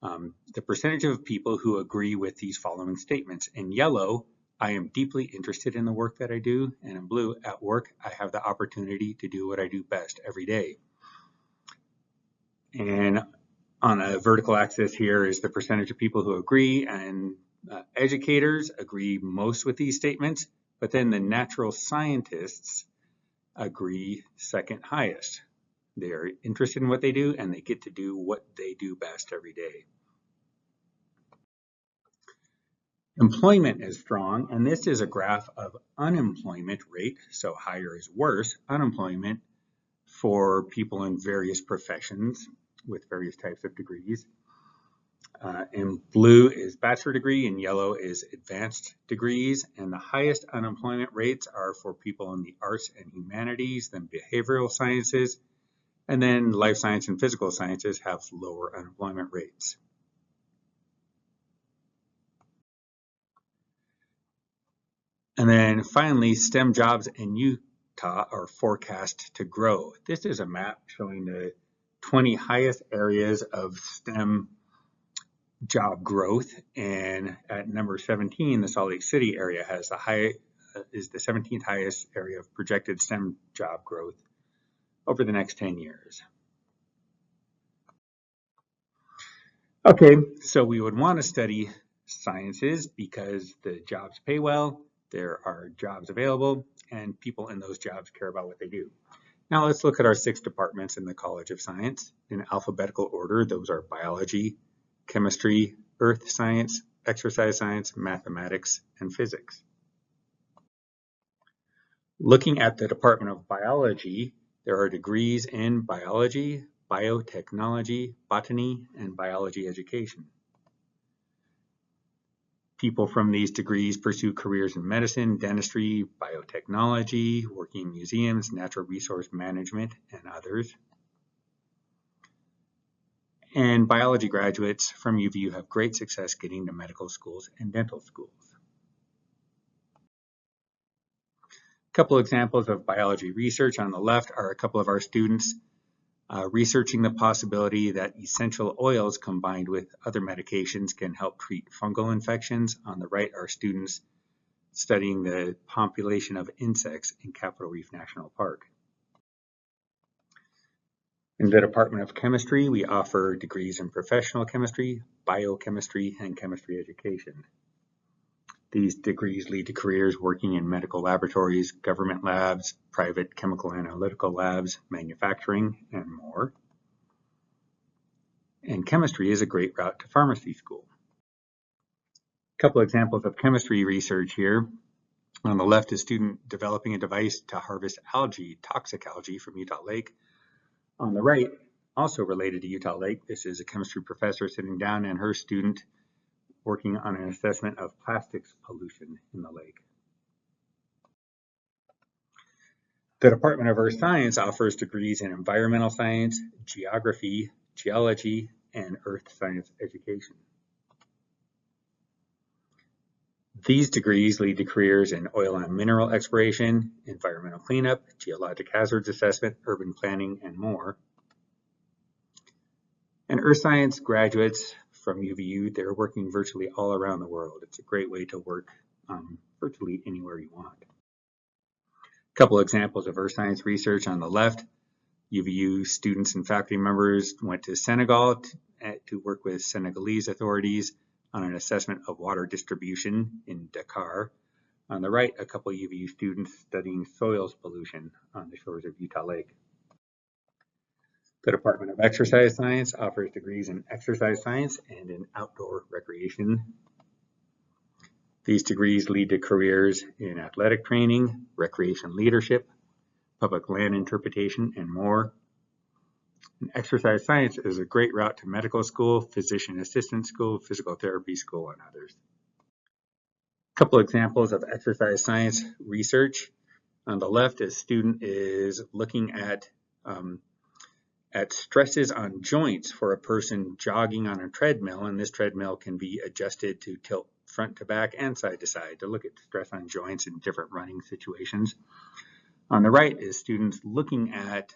the percentage of people who agree with these following statements. In yellow, I am deeply interested in the work that I do, and in blue, at work, I have the opportunity to do what I do best every day. And on a vertical axis here is the percentage of people who agree, and educators agree most with these statements, but then the natural scientists agree second highest. They are interested in what they do, and they get to do what they do best every day. Employment is strong, and this is a graph of unemployment rate, so higher is worse, unemployment for people in various professions with various types of degrees. In blue is bachelor degree, and yellow is advanced degrees, and the highest unemployment rates are for people in the arts and humanities, then behavioral sciences, and then life science and physical sciences have lower unemployment rates. And then finally, STEM jobs in Utah are forecast to grow. This is a map showing the 20 highest areas of STEM job growth, and at number 17, the Salt Lake City area has is the 17th highest area of projected STEM job growth over the next 10 years. Okay, so we would want to study sciences because the jobs pay well, there are jobs available, and people in those jobs care about what they do. Now let's look at our 6 departments in the College of Science. In alphabetical order, those are biology, chemistry, earth science, exercise science, mathematics, and physics. Looking at the Department of Biology, there are degrees in biology, biotechnology, botany, and biology education. People from these degrees pursue careers in medicine, dentistry, biotechnology, working in museums, natural resource management, and others. And biology graduates from UVU have great success getting to medical schools and dental schools. A couple examples of biology research on the left are a couple of our students researching the possibility that essential oils combined with other medications can help treat fungal infections. On the right are students studying the population of insects in Capitol Reef National Park. In the Department of Chemistry, we offer degrees in professional chemistry, biochemistry, and chemistry education. These degrees lead to careers working in medical laboratories, government labs, private chemical analytical labs, manufacturing, and more. And chemistry is a great route to pharmacy school. A couple examples of chemistry research here. On the left is a student developing a device to harvest algae, toxic algae from Utah Lake. On the right, also related to Utah Lake, this is a chemistry professor sitting down and her student working on an assessment of plastics pollution in the lake. The Department of Earth Science offers degrees in environmental science, geography, geology, and earth science education. These degrees lead to careers in oil and mineral exploration, environmental cleanup, geologic hazards assessment, urban planning, and more. And earth science graduates from UVU, they're working virtually all around the world. It's a great way to work virtually anywhere you want. A couple examples of earth science research on the left. UVU students and faculty members went to Senegal to work with Senegalese authorities on an assessment of water distribution in Dakar. On the right, a couple UVU students studying soils pollution on the shores of Utah Lake. The Department of Exercise Science offers degrees in exercise science and in outdoor recreation. These degrees lead to careers in athletic training, recreation leadership, public land interpretation, and more. And exercise science is a great route to medical school, physician assistant school, physical therapy school, and others. A couple examples of exercise science research. On the left, a student is looking at stresses on joints for a person jogging on a treadmill, and this treadmill can be adjusted to tilt front to back and side to side to look at stress on joints in different running situations. On the right is students looking at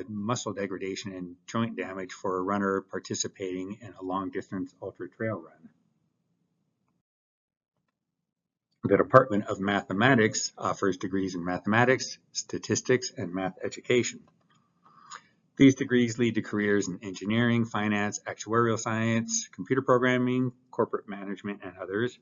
muscle degradation and joint damage for a runner participating in a long distance ultra trail run. The Department of Mathematics offers degrees in mathematics, statistics, and math education. These degrees lead to careers in engineering, finance, actuarial science, computer programming, corporate management, and others.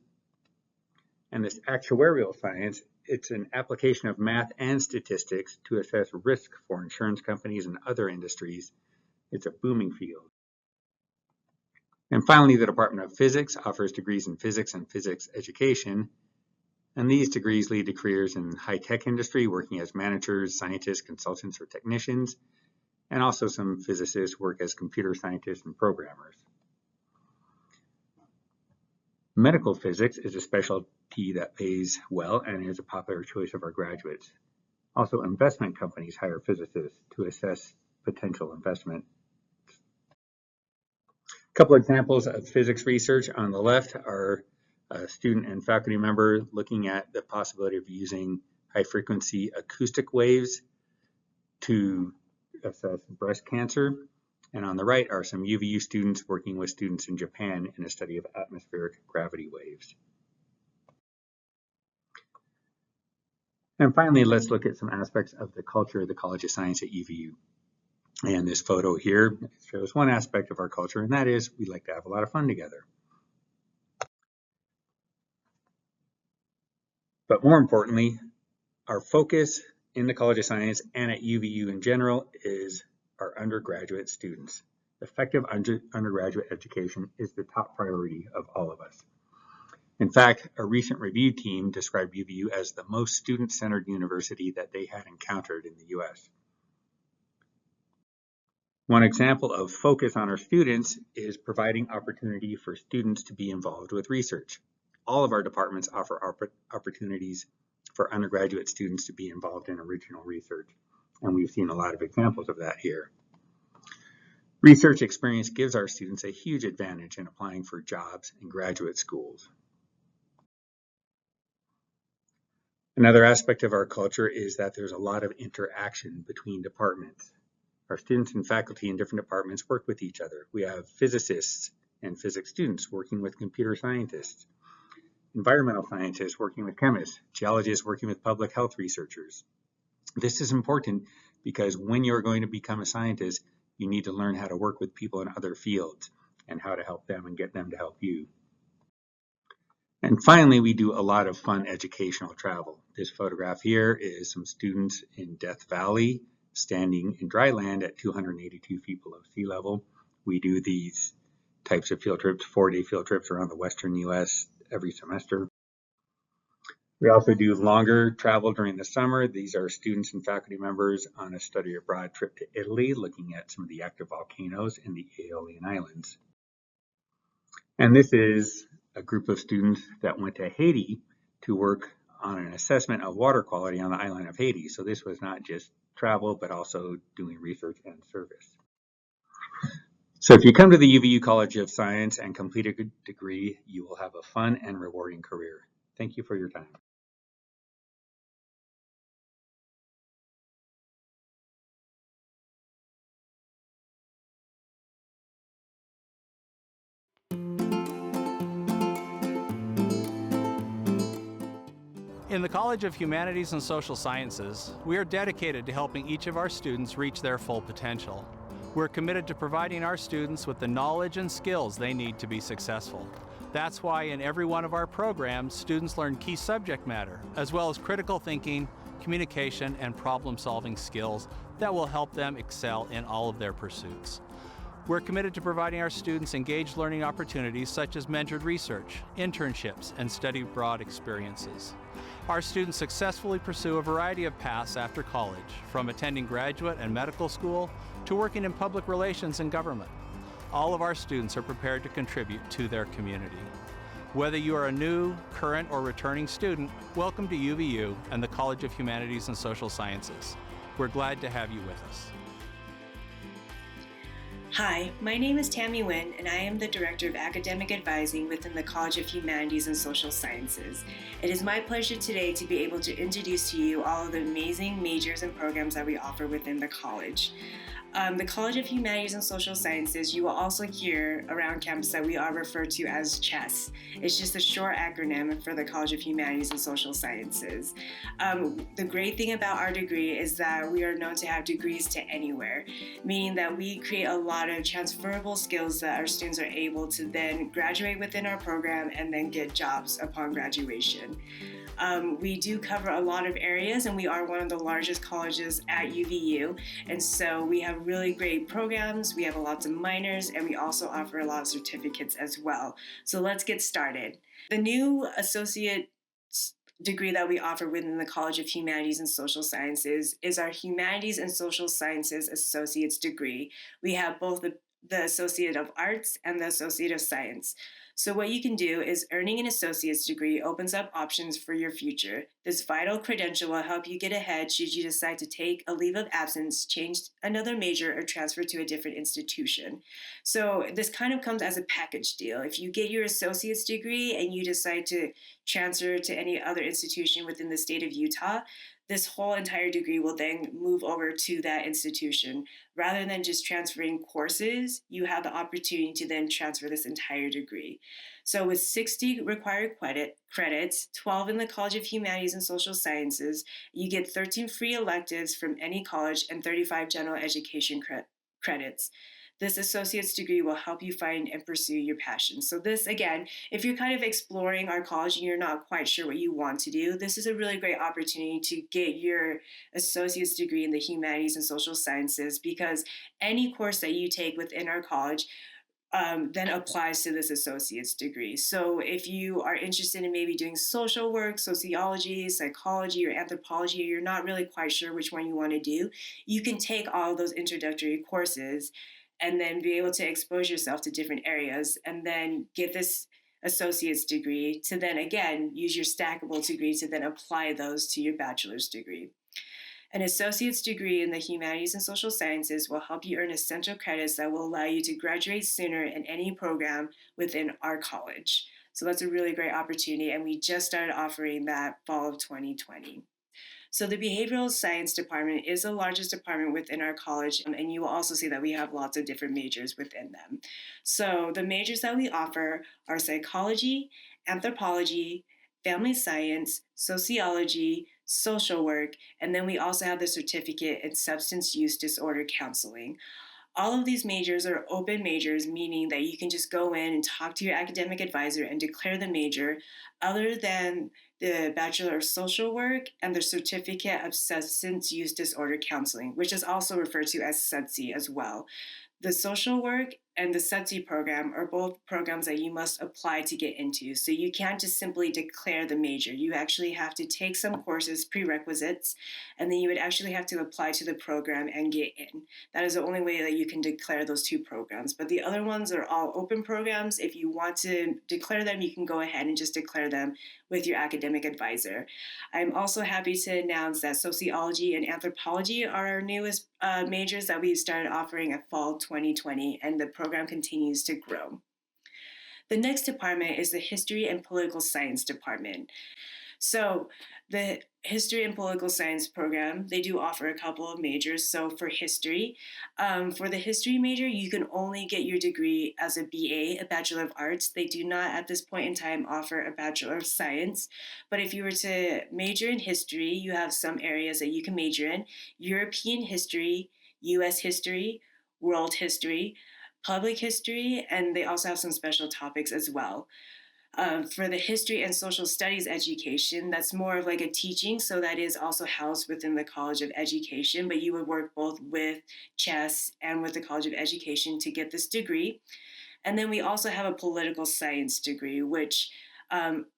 And this actuarial science, it's an application of math and statistics to assess risk for insurance companies and other industries. It's a booming field. And finally, the Department of Physics offers degrees in physics and physics education. And these degrees lead to careers in high-tech industry, working as managers, scientists, consultants, or technicians. And also some physicists work as computer scientists and programmers. Medical physics is a specialty that pays well and is a popular choice of our graduates. Also, investment companies hire physicists to assess potential investment. A couple examples of physics research on the left are a student and faculty member looking at the possibility of using high-frequency acoustic waves to assess breast cancer. And on the right are some UVU students working with students in Japan in a study of atmospheric gravity waves. And finally, let's look at some aspects of the culture of the College of Science at UVU. And this photo here shows one aspect of our culture, and that is we like to have a lot of fun together. But more importantly, our focus in the College of Science and at UVU in general is our undergraduate students. Effective undergraduate education is the top priority of all of us. In fact, a recent review team described UVU as the most student-centered university that they had encountered in the U.S. One example of focus on our students is providing opportunity for students to be involved with research. All of our departments offer opportunities for undergraduate students to be involved in original research, and we've seen a lot of examples of that here. Research experience gives our students a huge advantage in applying for jobs in graduate schools. Another aspect of our culture is that there's a lot of interaction between departments. Our students and faculty in different departments work with each other. We have physicists and physics students working with computer scientists, environmental scientists working with chemists, geologists working with public health researchers. This is important because when you're going to become a scientist, you need to learn how to work with people in other fields and how to help them and get them to help you. And finally, we do a lot of fun educational travel. This photograph here is some students in Death Valley standing in dry land at 282 feet below sea level. We do these types of field trips, 4-day field trips around the western US every semester. We also do longer travel during the summer. These are students and faculty members on a study abroad trip to Italy, looking at some of the active volcanoes in the Aeolian Islands. And this is a group of students that went to Haiti to work on an assessment of water quality on the island of Haiti. So this was not just travel, but also doing research and service. So if you come to the UVU College of Science and complete a good degree, you will have a fun and rewarding career. Thank you for your time. In the College of Humanities and Social Sciences, we are dedicated to helping each of our students reach their full potential. We're committed to providing our students with the knowledge and skills they need to be successful. That's why in every one of our programs, students learn key subject matter, as well as critical thinking, communication, and problem-solving skills that will help them excel in all of their pursuits. We're committed to providing our students engaged learning opportunities such as mentored research, internships, and study abroad experiences. Our students successfully pursue a variety of paths after college, from attending graduate and medical school to working in public relations and government. All of our students are prepared to contribute to their community. Whether you are a new, current, or returning student, welcome to UVU and the College of Humanities and Social Sciences. We're glad to have you with us. Hi, my name is Tammy Nguyen, and I am the Director of Academic Advising within the College of Humanities and Social Sciences. It is my pleasure today to be able to introduce to you all of the amazing majors and programs that we offer within the college. The College of Humanities and Social Sciences, you will also hear around campus that we are referred to as CHESS. It's just a short acronym for the College of Humanities and Social Sciences. The great thing about our degree is that we are known to have degrees to anywhere, meaning that we create a lot of transferable skills that our students are able to then graduate within our program and then get jobs upon graduation. We do cover a lot of areas, and we are one of the largest colleges at UVU, and so we have really great programs, we have lots of minors, and we also offer a lot of certificates as well. So let's get started. The new associate degree that we offer within the College of Humanities and Social Sciences is our Humanities and Social Sciences Associate's degree. We have both the Associate of Arts and the Associate of Science. So what you can do is earning an associate's degree opens up options for your future. This vital credential will help you get ahead should you decide to take a leave of absence, change another major, or transfer to a different institution. So this kind of comes as a package deal. If you get your associate's degree and you decide to transfer to any other institution within the state of Utah, this whole entire degree will then move over to that institution. Rather than just transferring courses, you have the opportunity to then transfer this entire degree. So with 60 required credits, 12 in the College of Humanities and Social Sciences, you get 13 free electives from any college and 35 general education credits. This associate's degree will help you find and pursue your passion. So this, again, if you're kind of exploring our college and you're not quite sure what you want to do, this is a really great opportunity to get your associate's degree in the humanities and social sciences, because any course that you take within our college then applies to this associate's degree. So if you are interested in maybe doing social work, sociology, psychology, or anthropology, or you're not really quite sure which one you want to do, you can take all of those introductory courses and then be able to expose yourself to different areas and then get this associate's degree to then again use your stackable degree to then apply those to your bachelor's degree. An associate's degree in the humanities and social sciences will help you earn essential credits that will allow you to graduate sooner in any program within our college. So that's a really great opportunity, and we just started offering that fall of 2020. So the behavioral science department is the largest department within our college, and you will also see that we have lots of different majors within them. So the majors that we offer are psychology, anthropology, family science, sociology, social work, and then we also have the certificate in substance use disorder counseling. All of these majors are open majors, meaning that you can just go in and talk to your academic advisor and declare the major, other than the Bachelor of Social Work and the Certificate of Substance Use Disorder Counseling, which is also referred to as SUDSI as well. The social work and the SUDSI program are both programs that you must apply to get into. So you can't just simply declare the major. You actually have to take some courses, prerequisites, and then you would actually have to apply to the program and get in. That is the only way that you can declare those two programs. But the other ones are all open programs. If you want to declare them, you can go ahead and just declare them with your academic advisor. I'm also happy to announce that sociology and anthropology are our newest majors that we started offering at fall 2020, and the program continues to grow. The next department is the History and Political Science department. So the History and Political Science program, they do offer a couple of majors. So for history, for the history major, you can only get your degree as a BA, a Bachelor of Arts. They do not at this point in time offer a Bachelor of Science. But if you were to major in history, you have some areas that you can major in: European history, US history, world history, public history, and they also have some special topics as well. For the history and social studies education, that's more of like a teaching, so that is also housed within the College of Education, but you would work both with CHES and with the College of Education to get this degree. And then we also have a political science degree, which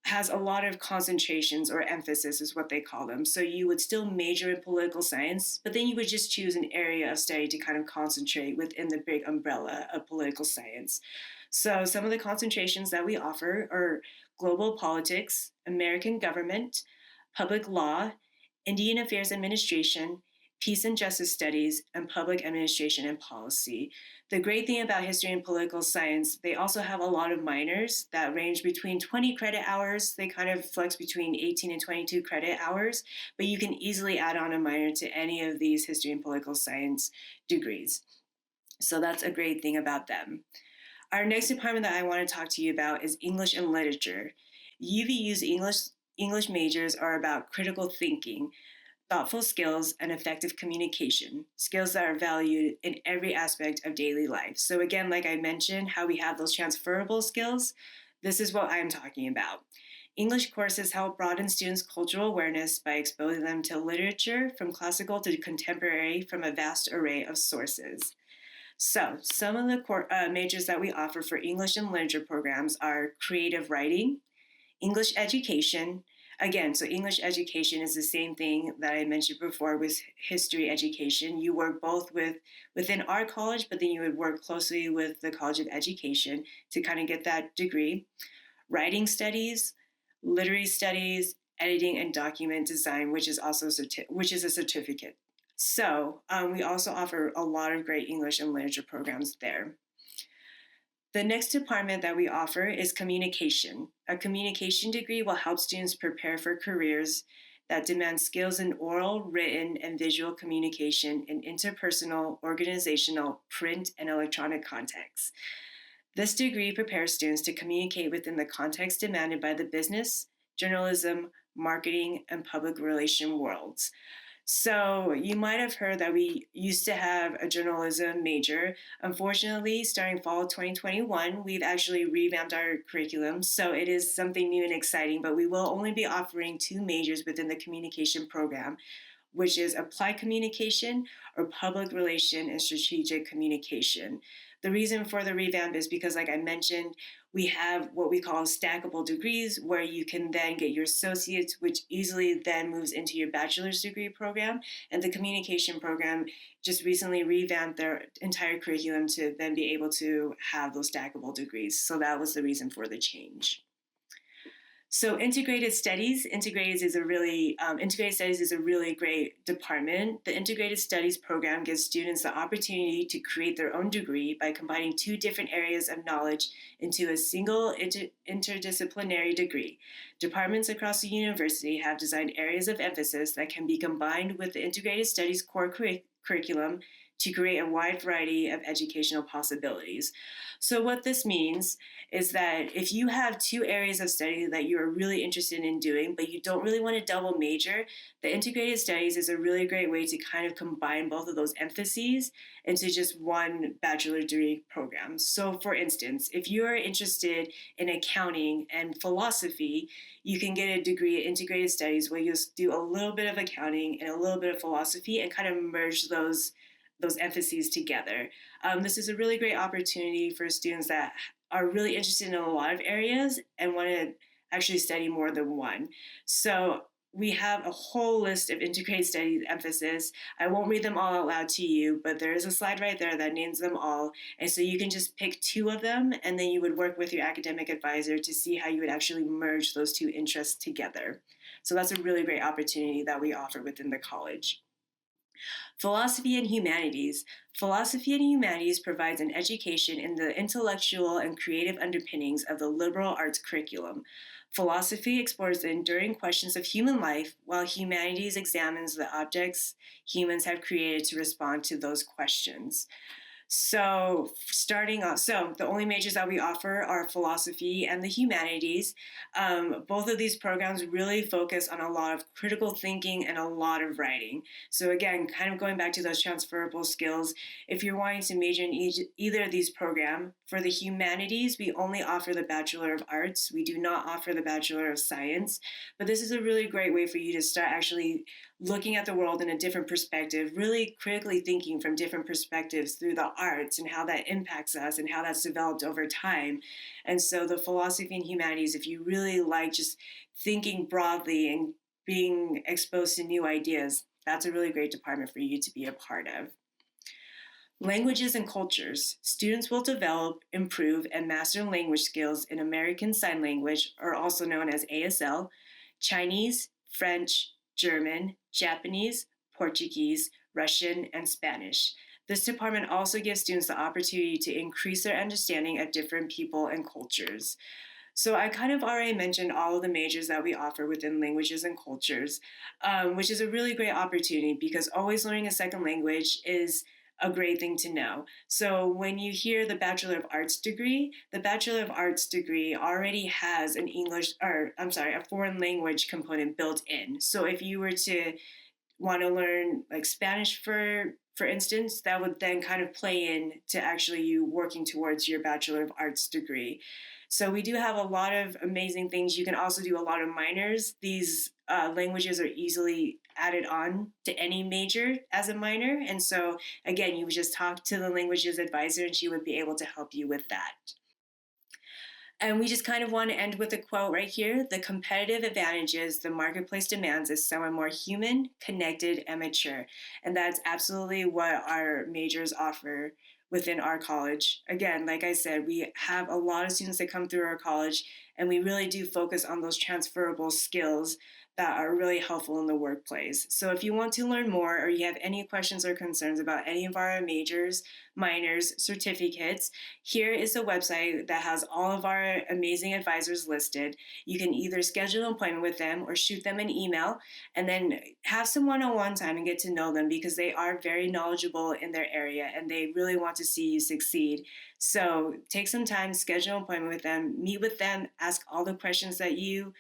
has a lot of concentrations, or emphasis is what they call them. So you would still major in political science, but then you would just choose an area of study to kind of concentrate within the big umbrella of political science. So some of the concentrations that we offer are global politics, American government, public law, Indian Affairs Administration, peace and justice studies, and public administration and policy. The great thing about history and political science, they also have a lot of minors that range between 20 credit hours. They kind of flex between 18 and 22 credit hours, but you can easily add on a minor to any of these history and political science degrees. So that's a great thing about them. Our next department that I want to talk to you about is English and Literature. UVU's English majors are about critical thinking, thoughtful skills, and effective communication, skills that are valued in every aspect of daily life. So again, like I mentioned, how we have those transferable skills, this is what I'm talking about. English courses help broaden students' cultural awareness by exposing them to literature from classical to contemporary from a vast array of sources. So some of the majors that we offer for English and Literature programs are creative writing, English education. Again, so English education is the same thing that I mentioned before with history education. You work both within our college, but then you would work closely with the College of Education to kind of get that degree. Writing studies, literary studies, editing and document design, which is a certificate. So we also offer a lot of great English and Literature programs there. The next department that we offer is communication. A communication degree will help students prepare for careers that demand skills in oral, written, and visual communication in interpersonal, organizational, print, and electronic contexts. This degree prepares students to communicate within the context demanded by the business, journalism, marketing, and public relation worlds. So you might have heard that we used to have a journalism major. Unfortunately, starting fall 2021, we've actually revamped our curriculum. So it is something new and exciting, but we will only be offering 2 majors within the communication program, which is applied communication or public relation and strategic communication. The reason for the revamp is because, like I mentioned, We have what we call stackable degrees, where you can then get your associates, which easily then moves into your bachelor's degree program. And the communication program just recently revamped their entire curriculum to then be able to have those stackable degrees. So that was the reason for the change. So integrated studies is a really great department. The integrated studies program gives students the opportunity to create their own degree by combining two different areas of knowledge into a single interdisciplinary degree. Departments across the university have designed areas of emphasis that can be combined with the integrated studies core curriculum to create a wide variety of educational possibilities. So what this means is that if you have two areas of study that you're really interested in doing, but you don't really want to double major, the integrated studies is a really great way to kind of combine both of those emphases into just one bachelor degree program. So for instance, if you're interested in accounting and philosophy, you can get a degree in integrated studies where you'll do a little bit of accounting and a little bit of philosophy and kind of merge those emphases together. This is a really great opportunity for students that are really interested in a lot of areas and want to actually study more than one. So we have a whole list of integrated studies emphasis. I won't read them all out loud to you, but there is a slide right there that names them all. And so you can just pick two of them, and then you would work with your academic advisor to see how you would actually merge those two interests together. So that's a really great opportunity that we offer within the college. Philosophy and humanities. Philosophy and humanities provides an education in the intellectual and creative underpinnings of the liberal arts curriculum. Philosophy explores the enduring questions of human life, while humanities examines the objects humans have created to respond to those questions. So the only majors that we offer are philosophy and the humanities. Both of these programs really focus on a lot of critical thinking and a lot of writing. So again, kind of going back to those transferable skills, if you're wanting to major in either of these programs, for the humanities, we only offer the Bachelor of Arts. We do not offer the Bachelor of Science, but this is a really great way for you to start actually looking at the world in a different perspective, really critically thinking from different perspectives through the arts and how that impacts us and how that's developed over time. And so the philosophy and humanities, if you really like just thinking broadly and being exposed to new ideas, that's a really great department for you to be a part of. Languages and cultures. Students will develop, improve, and master language skills in American Sign Language, or also known as ASL, Chinese, French, German, Japanese, Portuguese, Russian, and Spanish. This department also gives students the opportunity to increase their understanding of different people and cultures. So I kind of already mentioned all of the majors that we offer within languages and cultures, which is a really great opportunity because always learning a second language is a great thing to know. So when you hear the Bachelor of Arts degree, the Bachelor of Arts degree already has a foreign language component built in. So if you were to want to learn like Spanish for instance, that would then kind of play in to actually you working towards your Bachelor of Arts degree. So we do have a lot of amazing things. You can also do a lot of minors. These languages are easily added on to any major as a minor. And so, again, you would just talk to the languages advisor and she would be able to help you with that. And we just kind of want to end with a quote right here. The competitive advantages the marketplace demands is someone more human, connected, and mature. And that's absolutely what our majors offer within our college. Again, like I said, we have a lot of students that come through our college, and we really do focus on those transferable skills that are really helpful in the workplace. So if you want to learn more or you have any questions or concerns about any of our majors, minors, certificates, here is a website that has all of our amazing advisors listed. You can either schedule an appointment with them or shoot them an email and then have some one-on-one time and get to know them because they are very knowledgeable in their area and they really want to see you succeed. So take some time, schedule an appointment with them, meet with them, ask all the questions that you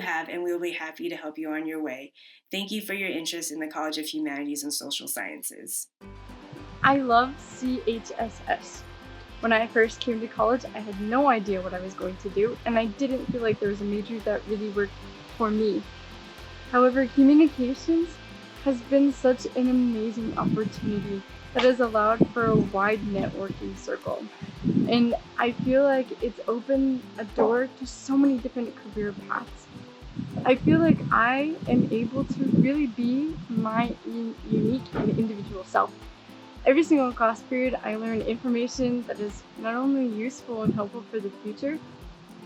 have, and we'll be happy to help you on your way. Thank you for your interest in the College of Humanities and Social Sciences. I love CHSS. When I first came to college, I had no idea what I was going to do, and I didn't feel like there was a major that really worked for me. However, communications has been such an amazing opportunity that has allowed for a wide networking circle. And I feel like it's opened a door to so many different career paths. I feel like I am able to really be my unique and individual self. Every single class period, I learn information that is not only useful and helpful for the future,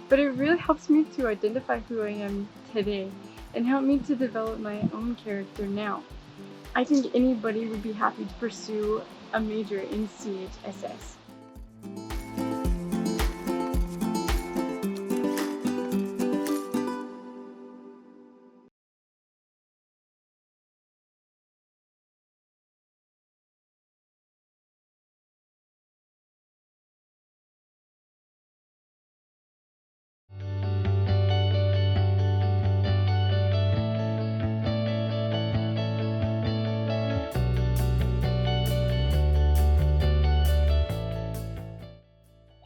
but it really helps me to identify who I am today and help me to develop my own character now. I think anybody would be happy to pursue a major in CHSS.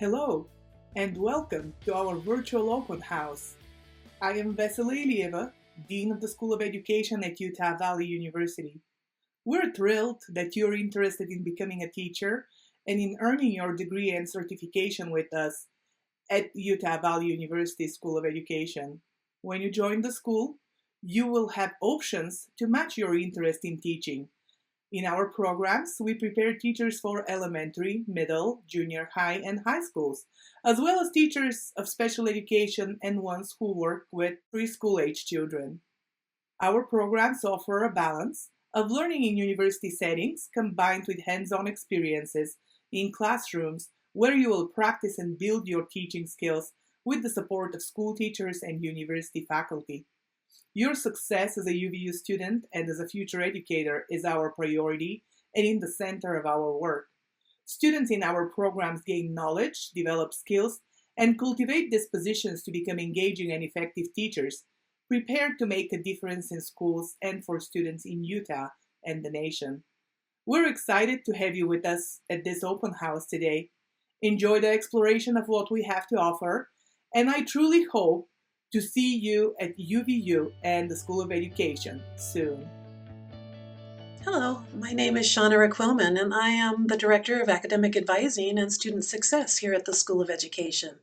Hello, and welcome to our virtual open house. I am Vesely Ilieva, Dean of the School of Education at Utah Valley University. We're thrilled that you're interested in becoming a teacher and in earning your degree and certification with us at Utah Valley University School of Education. When you join the school, you will have options to match your interest in teaching. In our programs, we prepare teachers for elementary, middle, junior high, and high schools, as well as teachers of special education and ones who work with preschool-age children. Our programs offer a balance of learning in university settings combined with hands-on experiences in classrooms where you will practice and build your teaching skills with the support of school teachers and university faculty. Your success as a UVU student and as a future educator is our priority and in the center of our work. Students in our programs gain knowledge, develop skills, and cultivate dispositions to become engaging and effective teachers, prepared to make a difference in schools and for students in Utah and the nation. We're excited to have you with us at this open house today. Enjoy the exploration of what we have to offer, and I truly hope to see you at UVU and the School of Education soon. Hello, my name is Shauna Quillman, and I am the Director of Academic Advising and Student Success here at the School of Education.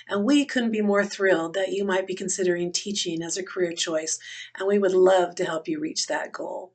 And we couldn't be more thrilled that you might be considering teaching as a career choice, and we would love to help you reach that goal.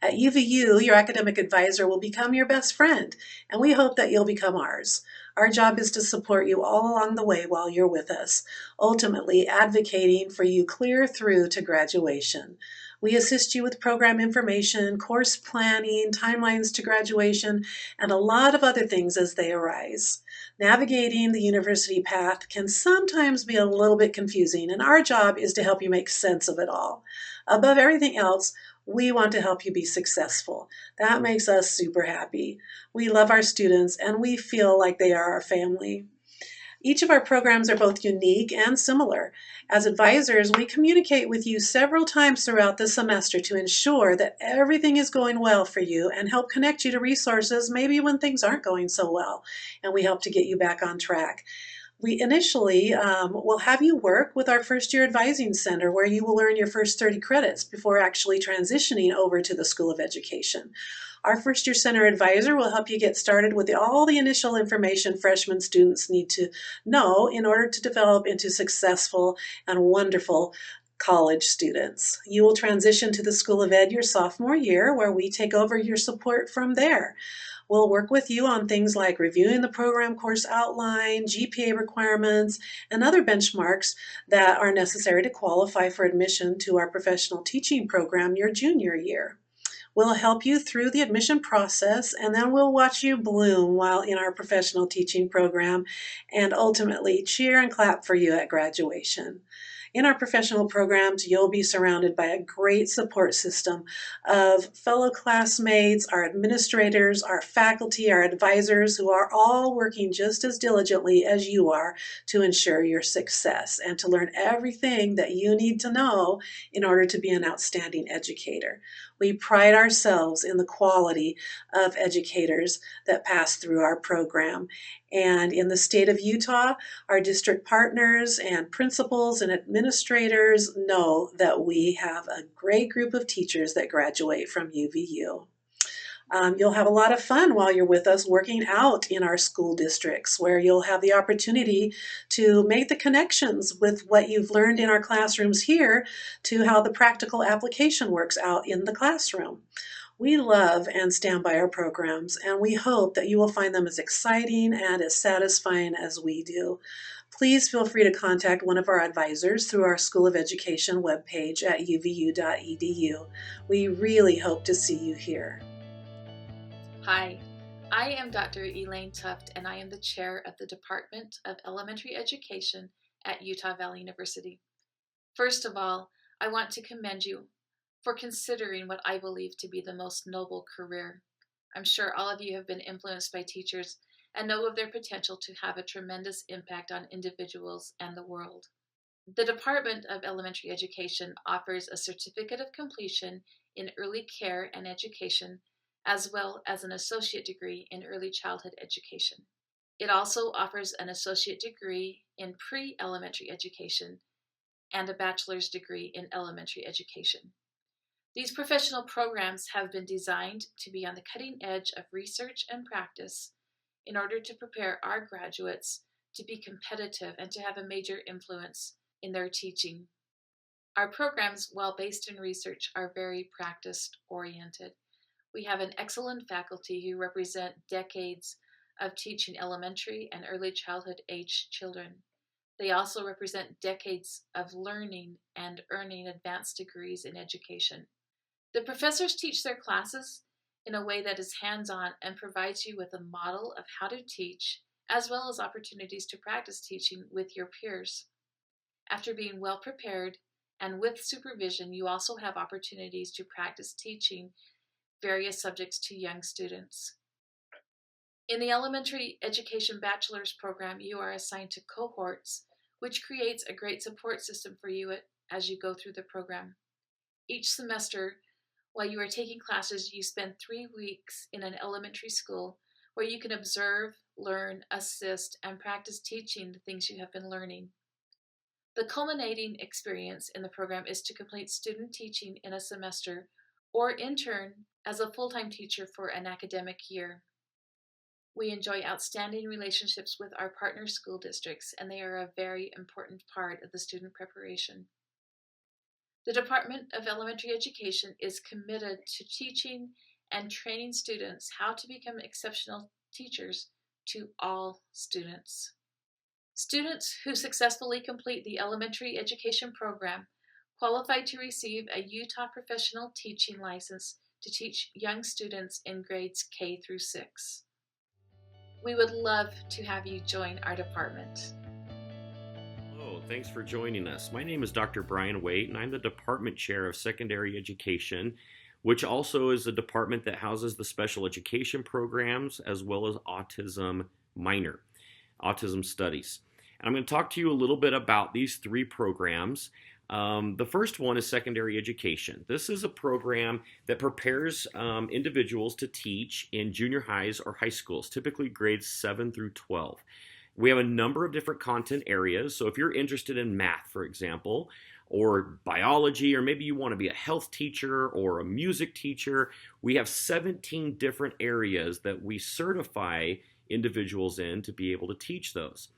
At UVU, your academic advisor will become your best friend, and we hope that you'll become ours. Our job is to support you all along the way while you're with us, ultimately advocating for you clear through to graduation. We assist you with program information, course planning, timelines to graduation, and a lot of other things as they arise. Navigating the university path can sometimes be a little bit confusing, and our job is to help you make sense of it all. Above everything else, we want to help you be successful. That makes us super happy. We love our students, and we feel like they are our family. Each of our programs are both unique and similar. As advisors, we communicate with you several times throughout the semester to ensure that everything is going well for you and help connect you to resources maybe when things aren't going so well, and we help to get you back on track. We initially will have you work with our first year advising center where you will earn your first 30 credits before actually transitioning over to the School of Education. Our first year center advisor will help you get started with all the initial information freshman students need to know in order to develop into successful and wonderful college students. You will transition to the School of Ed your sophomore year where we take over your support from there. We'll work with you on things like reviewing the program course outline, GPA requirements, and other benchmarks that are necessary to qualify for admission to our professional teaching program your junior year. We'll help you through the admission process, and then we'll watch you bloom while in our professional teaching program and ultimately cheer and clap for you at graduation. In our professional programs, you'll be surrounded by a great support system of fellow classmates, our administrators, our faculty, our advisors, who are all working just as diligently as you are to ensure your success and to learn everything that you need to know in order to be an outstanding educator. We pride ourselves in the quality of educators that pass through our program. And in the state of Utah, our district partners and principals and administrators know that we have a great group of teachers that graduate from UVU. You'll have a lot of fun while you're with us working out in our school districts, where you'll have the opportunity to make the connections with what you've learned in our classrooms here to how the practical application works out in the classroom. We love and stand by our programs, and we hope that you will find them as exciting and as satisfying as we do. Please feel free to contact one of our advisors through our School of Education webpage at uvu.edu. We really hope to see you here. Hi, I am Dr. Elaine Tuft, and I am the chair of the Department of Elementary Education at Utah Valley University. First of all, I want to commend you for considering what I believe to be the most noble career. I'm sure all of you have been influenced by teachers and know of their potential to have a tremendous impact on individuals and the world. The Department of Elementary Education offers a certificate of completion in early care and education, as well as an associate degree in early childhood education. It also offers an associate degree in pre-elementary education and a bachelor's degree in elementary education. These professional programs have been designed to be on the cutting edge of research and practice in order to prepare our graduates to be competitive and to have a major influence in their teaching. Our programs, while based in research, are very practice-oriented. We have an excellent faculty who represent decades of teaching elementary and early childhood age children. They also represent decades of learning and earning advanced degrees in education. The professors teach their classes in a way that is hands-on and provides you with a model of how to teach, as well as opportunities to practice teaching with your peers. After being well prepared and with supervision, you also have opportunities to practice teaching various subjects to young students. In the elementary education bachelor's program, you are assigned to cohorts, which creates a great support system for you as you go through the program. Each semester, while you are taking classes, you spend 3 weeks in an elementary school where you can observe, learn, assist, and practice teaching the things you have been learning. The culminating experience in the program is to complete student teaching in a semester or intern as a full-time teacher for an academic year. We enjoy outstanding relationships with our partner school districts, and they are a very important part of the student preparation. The Department of Elementary Education is committed to teaching and training students how to become exceptional teachers to all students. Students who successfully complete the elementary education program qualify to receive a Utah professional teaching license to teach young students in grades K through 6. We would love to have you join our department. Hello, thanks for joining us. My name is Dr. Brian Waite, and I'm the Department Chair of Secondary Education, which also is a department that houses the special education programs as well as autism minor, autism studies. And I'm going to talk to you a little bit about these 3 programs. The first one is secondary education. This is a program that prepares individuals to teach in junior highs or high schools, typically grades 7 through 12. We have a number of different content areas. So if you're interested in math, for example, or biology, or maybe you want to be a health teacher or a music teacher, we have 17 different areas that we certify individuals in to be able to teach those.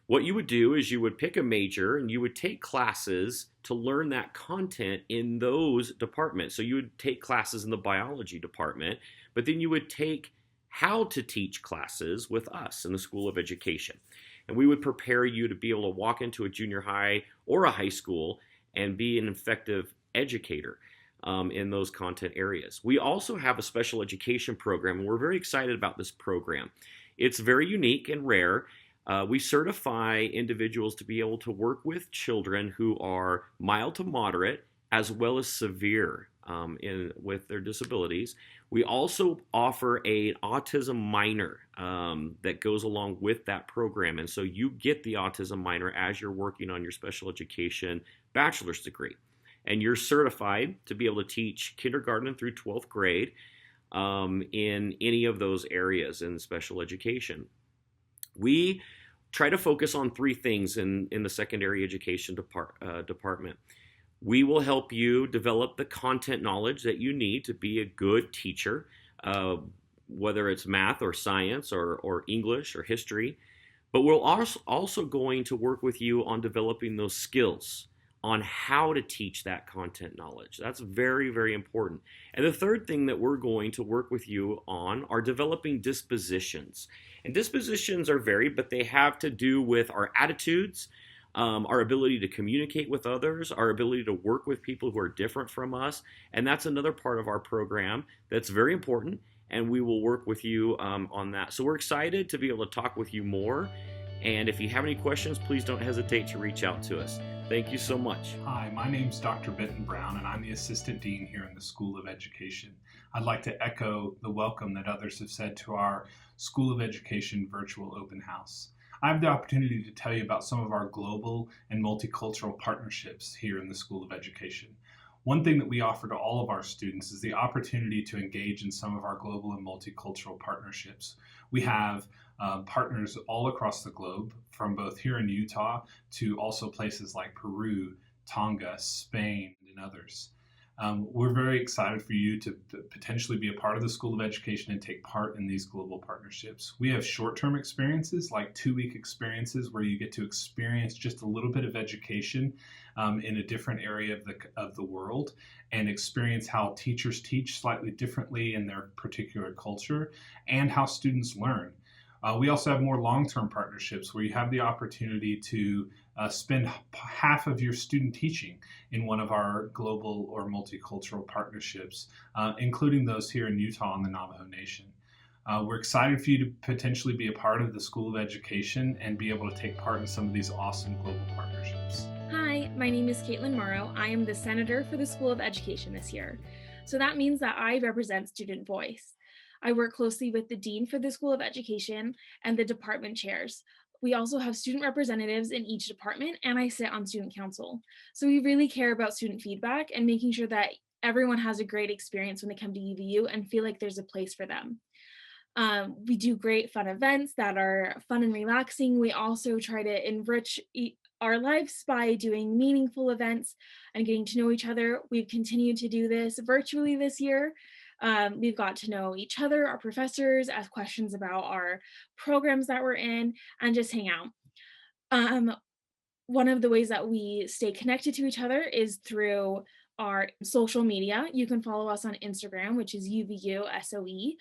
What you would do is you would pick a major and you would take classes to learn that content in those departments. So you would take classes in the biology department, but then you would take how to teach classes with us in the School of Education. And we would prepare you to be able to walk into a junior high or a high school and be an effective educator in those content areas. We also have a special education program, and we're very excited about this program. It's very unique and rare. We certify individuals to be able to work with children who are mild to moderate as well as severe with their disabilities. We also offer an autism minor that goes along with that program. And so you get the autism minor as you're working on your special education bachelor's degree. and you're certified to be able to teach kindergarten through 12th grade in any of those areas in special education. We try to focus on three things in the secondary education department. We will help you develop the content knowledge that you need to be a good teacher, whether it's math or science or English or history. But we're also going to work with you on developing those skills on how to teach that content knowledge. That's very, very important. And the third thing that we're going to work with you on are developing dispositions. And dispositions are varied, but they have to do with our attitudes, our ability to communicate with others, our ability to work with people who are different from us. And that's another part of our program that's very important, and we will work with you on that. So we're excited to be able to talk with you more. And if you have any questions, please don't hesitate to reach out to us. Thank you so much. Hi, my name's Dr. Benton Brown, and I'm the Assistant Dean here in the School of Education. I'd like to echo the welcome that others have said to our School of Education virtual open house. I have the opportunity to tell you about some of our global and multicultural partnerships here in the School of Education. One thing that we offer to all of our students is the opportunity to engage in some of our global and multicultural partnerships. We have partners all across the globe, from both here in Utah to also places like Peru, Tonga, Spain, and others. We're very excited for you to potentially be a part of the School of Education and take part in these global partnerships. We have short-term experiences, like 2-week experiences, where you get to experience just a little bit of education in a different area of the world, and experience how teachers teach slightly differently in their particular culture, and how students learn. We also have more long-term partnerships where you have the opportunity to spend half of your student teaching in one of our global or multicultural partnerships, including those here in Utah and the Navajo Nation. We're excited for you to potentially be a part of the School of Education and be able to take part in some of these awesome global partnerships. Hi, my name is Caitlin Morrow. I am the Senator for the School of Education this year. So that means that I represent student voice. I work closely with the Dean for the School of Education and the department chairs. We also have student representatives in each department, and I sit on student council. So we really care about student feedback and making sure that everyone has a great experience when they come to UVU and feel like there's a place for them. We do great fun events that are fun and relaxing. We also try to enrich our lives by doing meaningful events and getting to know each other. We've continued to do this virtually this year. We've got to know each other, our professors, ask questions about our programs that we're in, and just hang out. One of the ways that we stay connected to each other is through our social media. You can follow us on Instagram, which is UVUSOE.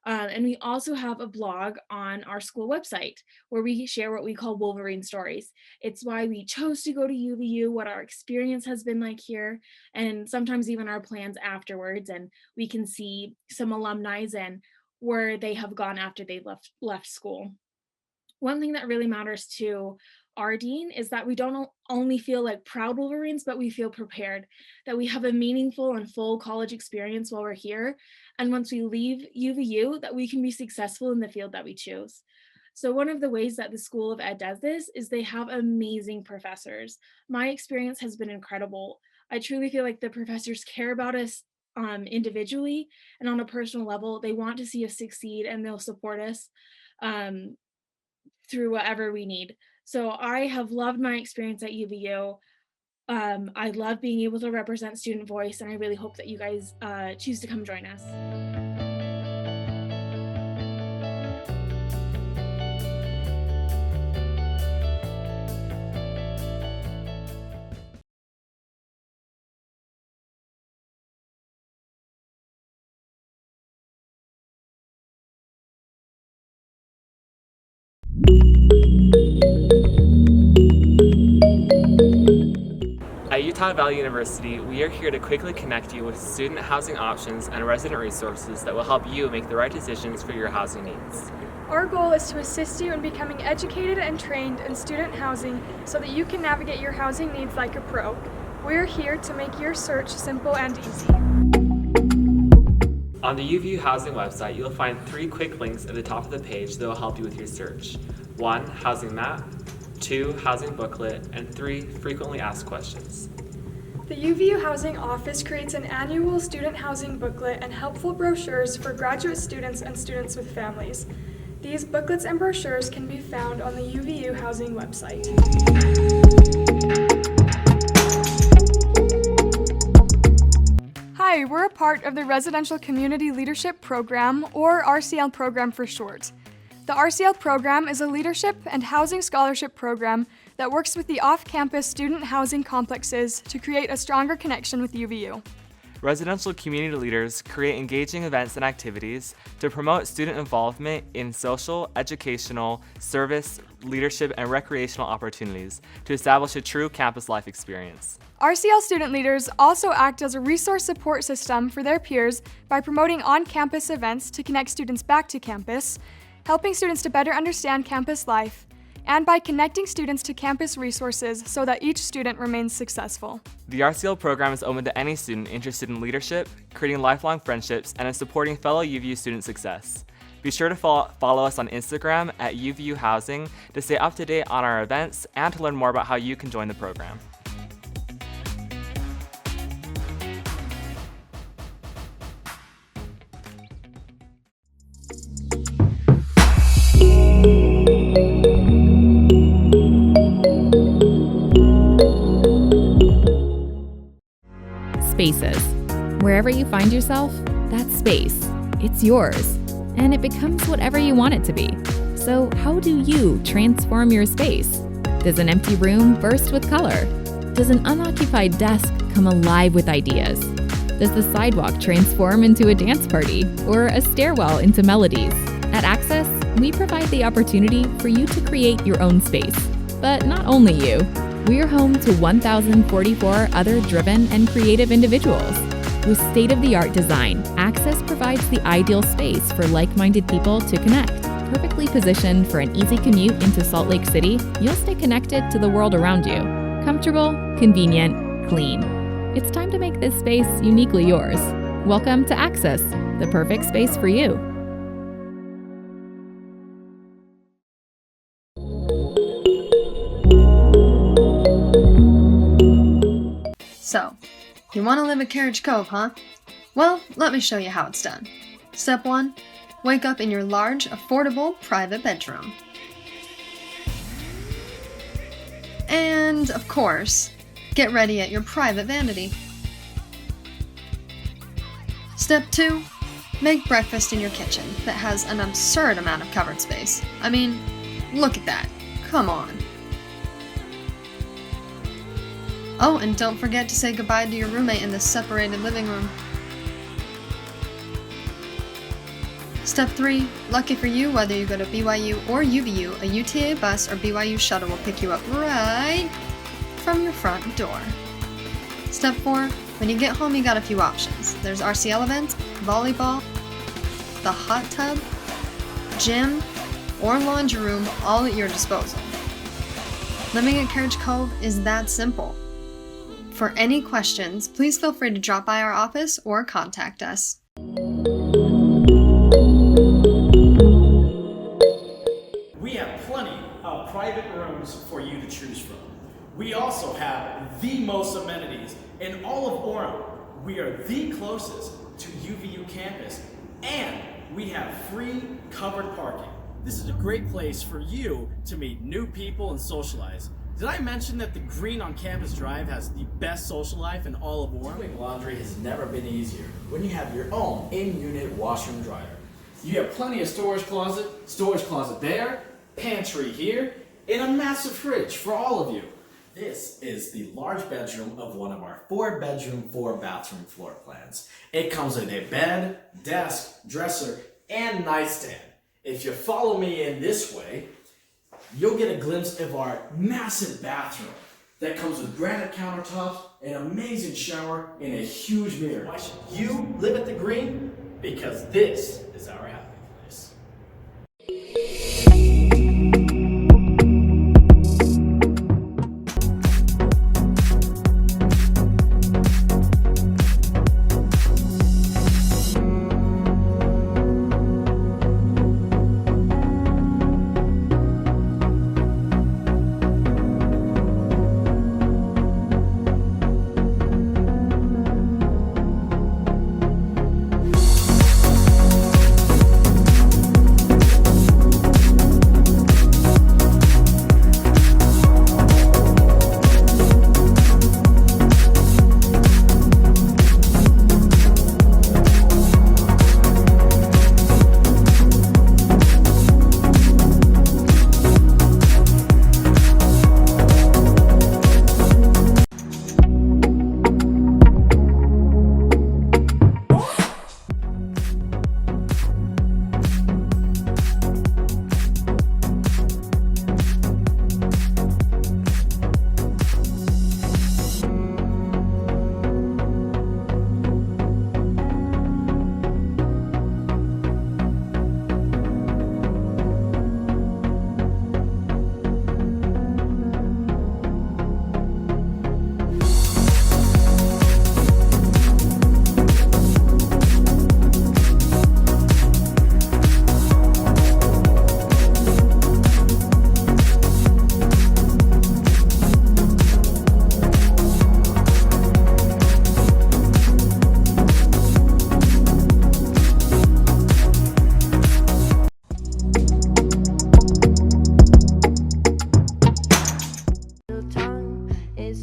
And we also have a blog on our school website where we share what we call Wolverine stories. It's why we chose to go to UVU, what our experience has been like here, and sometimes even our plans afterwards. And we can see some alumni and where they have gone after they left school. One thing that really matters to our dean is that we don't only feel like proud Wolverines, but we feel prepared, that we have a meaningful and full college experience while we're here. And once we leave UVU, that we can be successful in the field that we choose. So one of the ways that the School of Ed does this is they have amazing professors. My experience has been incredible. I truly feel like the professors care about us individually and on a personal level. They want to see us succeed, and they'll support us through whatever we need. So I have loved my experience at UVU. I love being able to represent student voice, and I really hope that you guys choose to come join us. At Utah Valley University, we are here to quickly connect you with student housing options and resident resources that will help you make the right decisions for your housing needs. Our goal is to assist you in becoming educated and trained in student housing so that you can navigate your housing needs like a pro. We're here to make your search simple and easy. On the UVU Housing website, you'll find 3 quick links at the top of the page that will help you with your search. 1. Housing map, 2. Housing booklet, and 3. Frequently asked questions. The UVU Housing Office creates an annual student housing booklet and helpful brochures for graduate students and students with families. These booklets and brochures can be found on the UVU Housing website. Hi, we're a part of the Residential Community Leadership Program, or RCL program for short. The RCL program is a leadership and housing scholarship program that works with the off-campus student housing complexes to create a stronger connection with UVU. Residential community leaders create engaging events and activities to promote student involvement in social, educational, service, leadership, and recreational opportunities to establish a true campus life experience. RCL student leaders also act as a resource support system for their peers by promoting on-campus events to connect students back to campus, helping students to better understand campus life, and by connecting students to campus resources so that each student remains successful. The RCL program is open to any student interested in leadership, creating lifelong friendships, and in supporting fellow UVU student success. Be sure to follow us on Instagram at UVU Housing to stay up to date on our events and to learn more about how you can join the program. Spaces. Wherever you find yourself, that's space. It's yours, and it becomes whatever you want it to be. So how do you transform your space? Does an empty room burst with color? Does an unoccupied desk come alive with ideas? Does the sidewalk transform into a dance party or a stairwell into melodies? At Access, we provide the opportunity for you to create your own space. But not only you. We're home to 1,044 other driven and creative individuals. With state-of-the-art design, Access provides the ideal space for like-minded people to connect. Perfectly positioned for an easy commute into Salt Lake City, you'll stay connected to the world around you. Comfortable, convenient, clean. It's time to make this space uniquely yours. Welcome to Access, the perfect space for you. So, you want to live at Carriage Cove, huh? Well, let me show you how it's done. Step 1, wake up in your large, affordable, private bedroom. And, of course, get ready at your private vanity. Step 2, make breakfast in your kitchen that has an absurd amount of covered space. I mean, look at that. Come on. Oh, and don't forget to say goodbye to your roommate in the separated living room. Step 3, lucky for you, whether you go to BYU or UVU, a UTA bus or BYU shuttle will pick you up right from your front door. Step 4, when you get home you got a few options. There's RCL events, volleyball, the hot tub, gym, or laundry room all at your disposal. Living at Carriage Cove is that simple. For any questions, please feel free to drop by our office or contact us. We have plenty of private rooms for you to choose from. We also have the most amenities in all of Orem. We are the closest to UVU campus, and we have free covered parking. This is a great place for you to meet new people and socialize. Did I mention that the green on Campus Drive has the best social life in all of Orem? Doing laundry has never been easier when you have your own in-unit washer and dryer. You have plenty of storage closet there, pantry here, and a massive fridge for all of you. This is the large bedroom of one of our 4-bedroom, 4-bathroom floor plans. It comes with a bed, desk, dresser, and nightstand. If you follow me in this way, you'll get a glimpse of our massive bathroom that comes with granite countertops, an amazing shower, and a huge mirror. Why should you live at the Green? Because this is our happy place.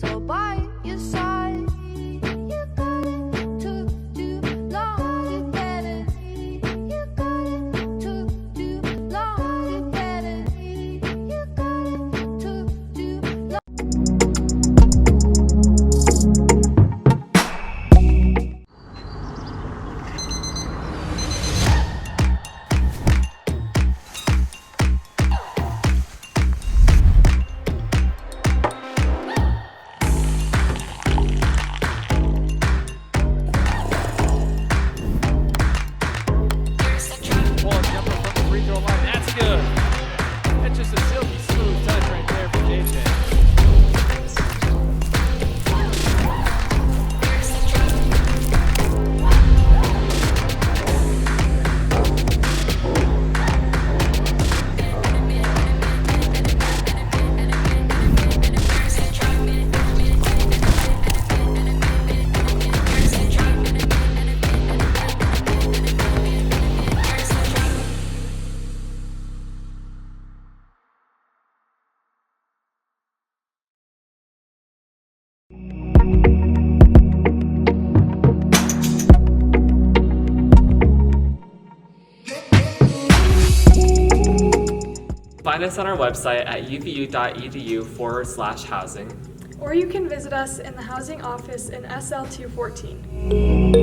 people by your side. You got it, took too long, you better. You got it, took too long, you better. You got it, took too long. That's good. That's just a silky smooth touch right there for JJ. Find us on our website at uvu.edu/housing. Or you can visit us in the housing office in SL214.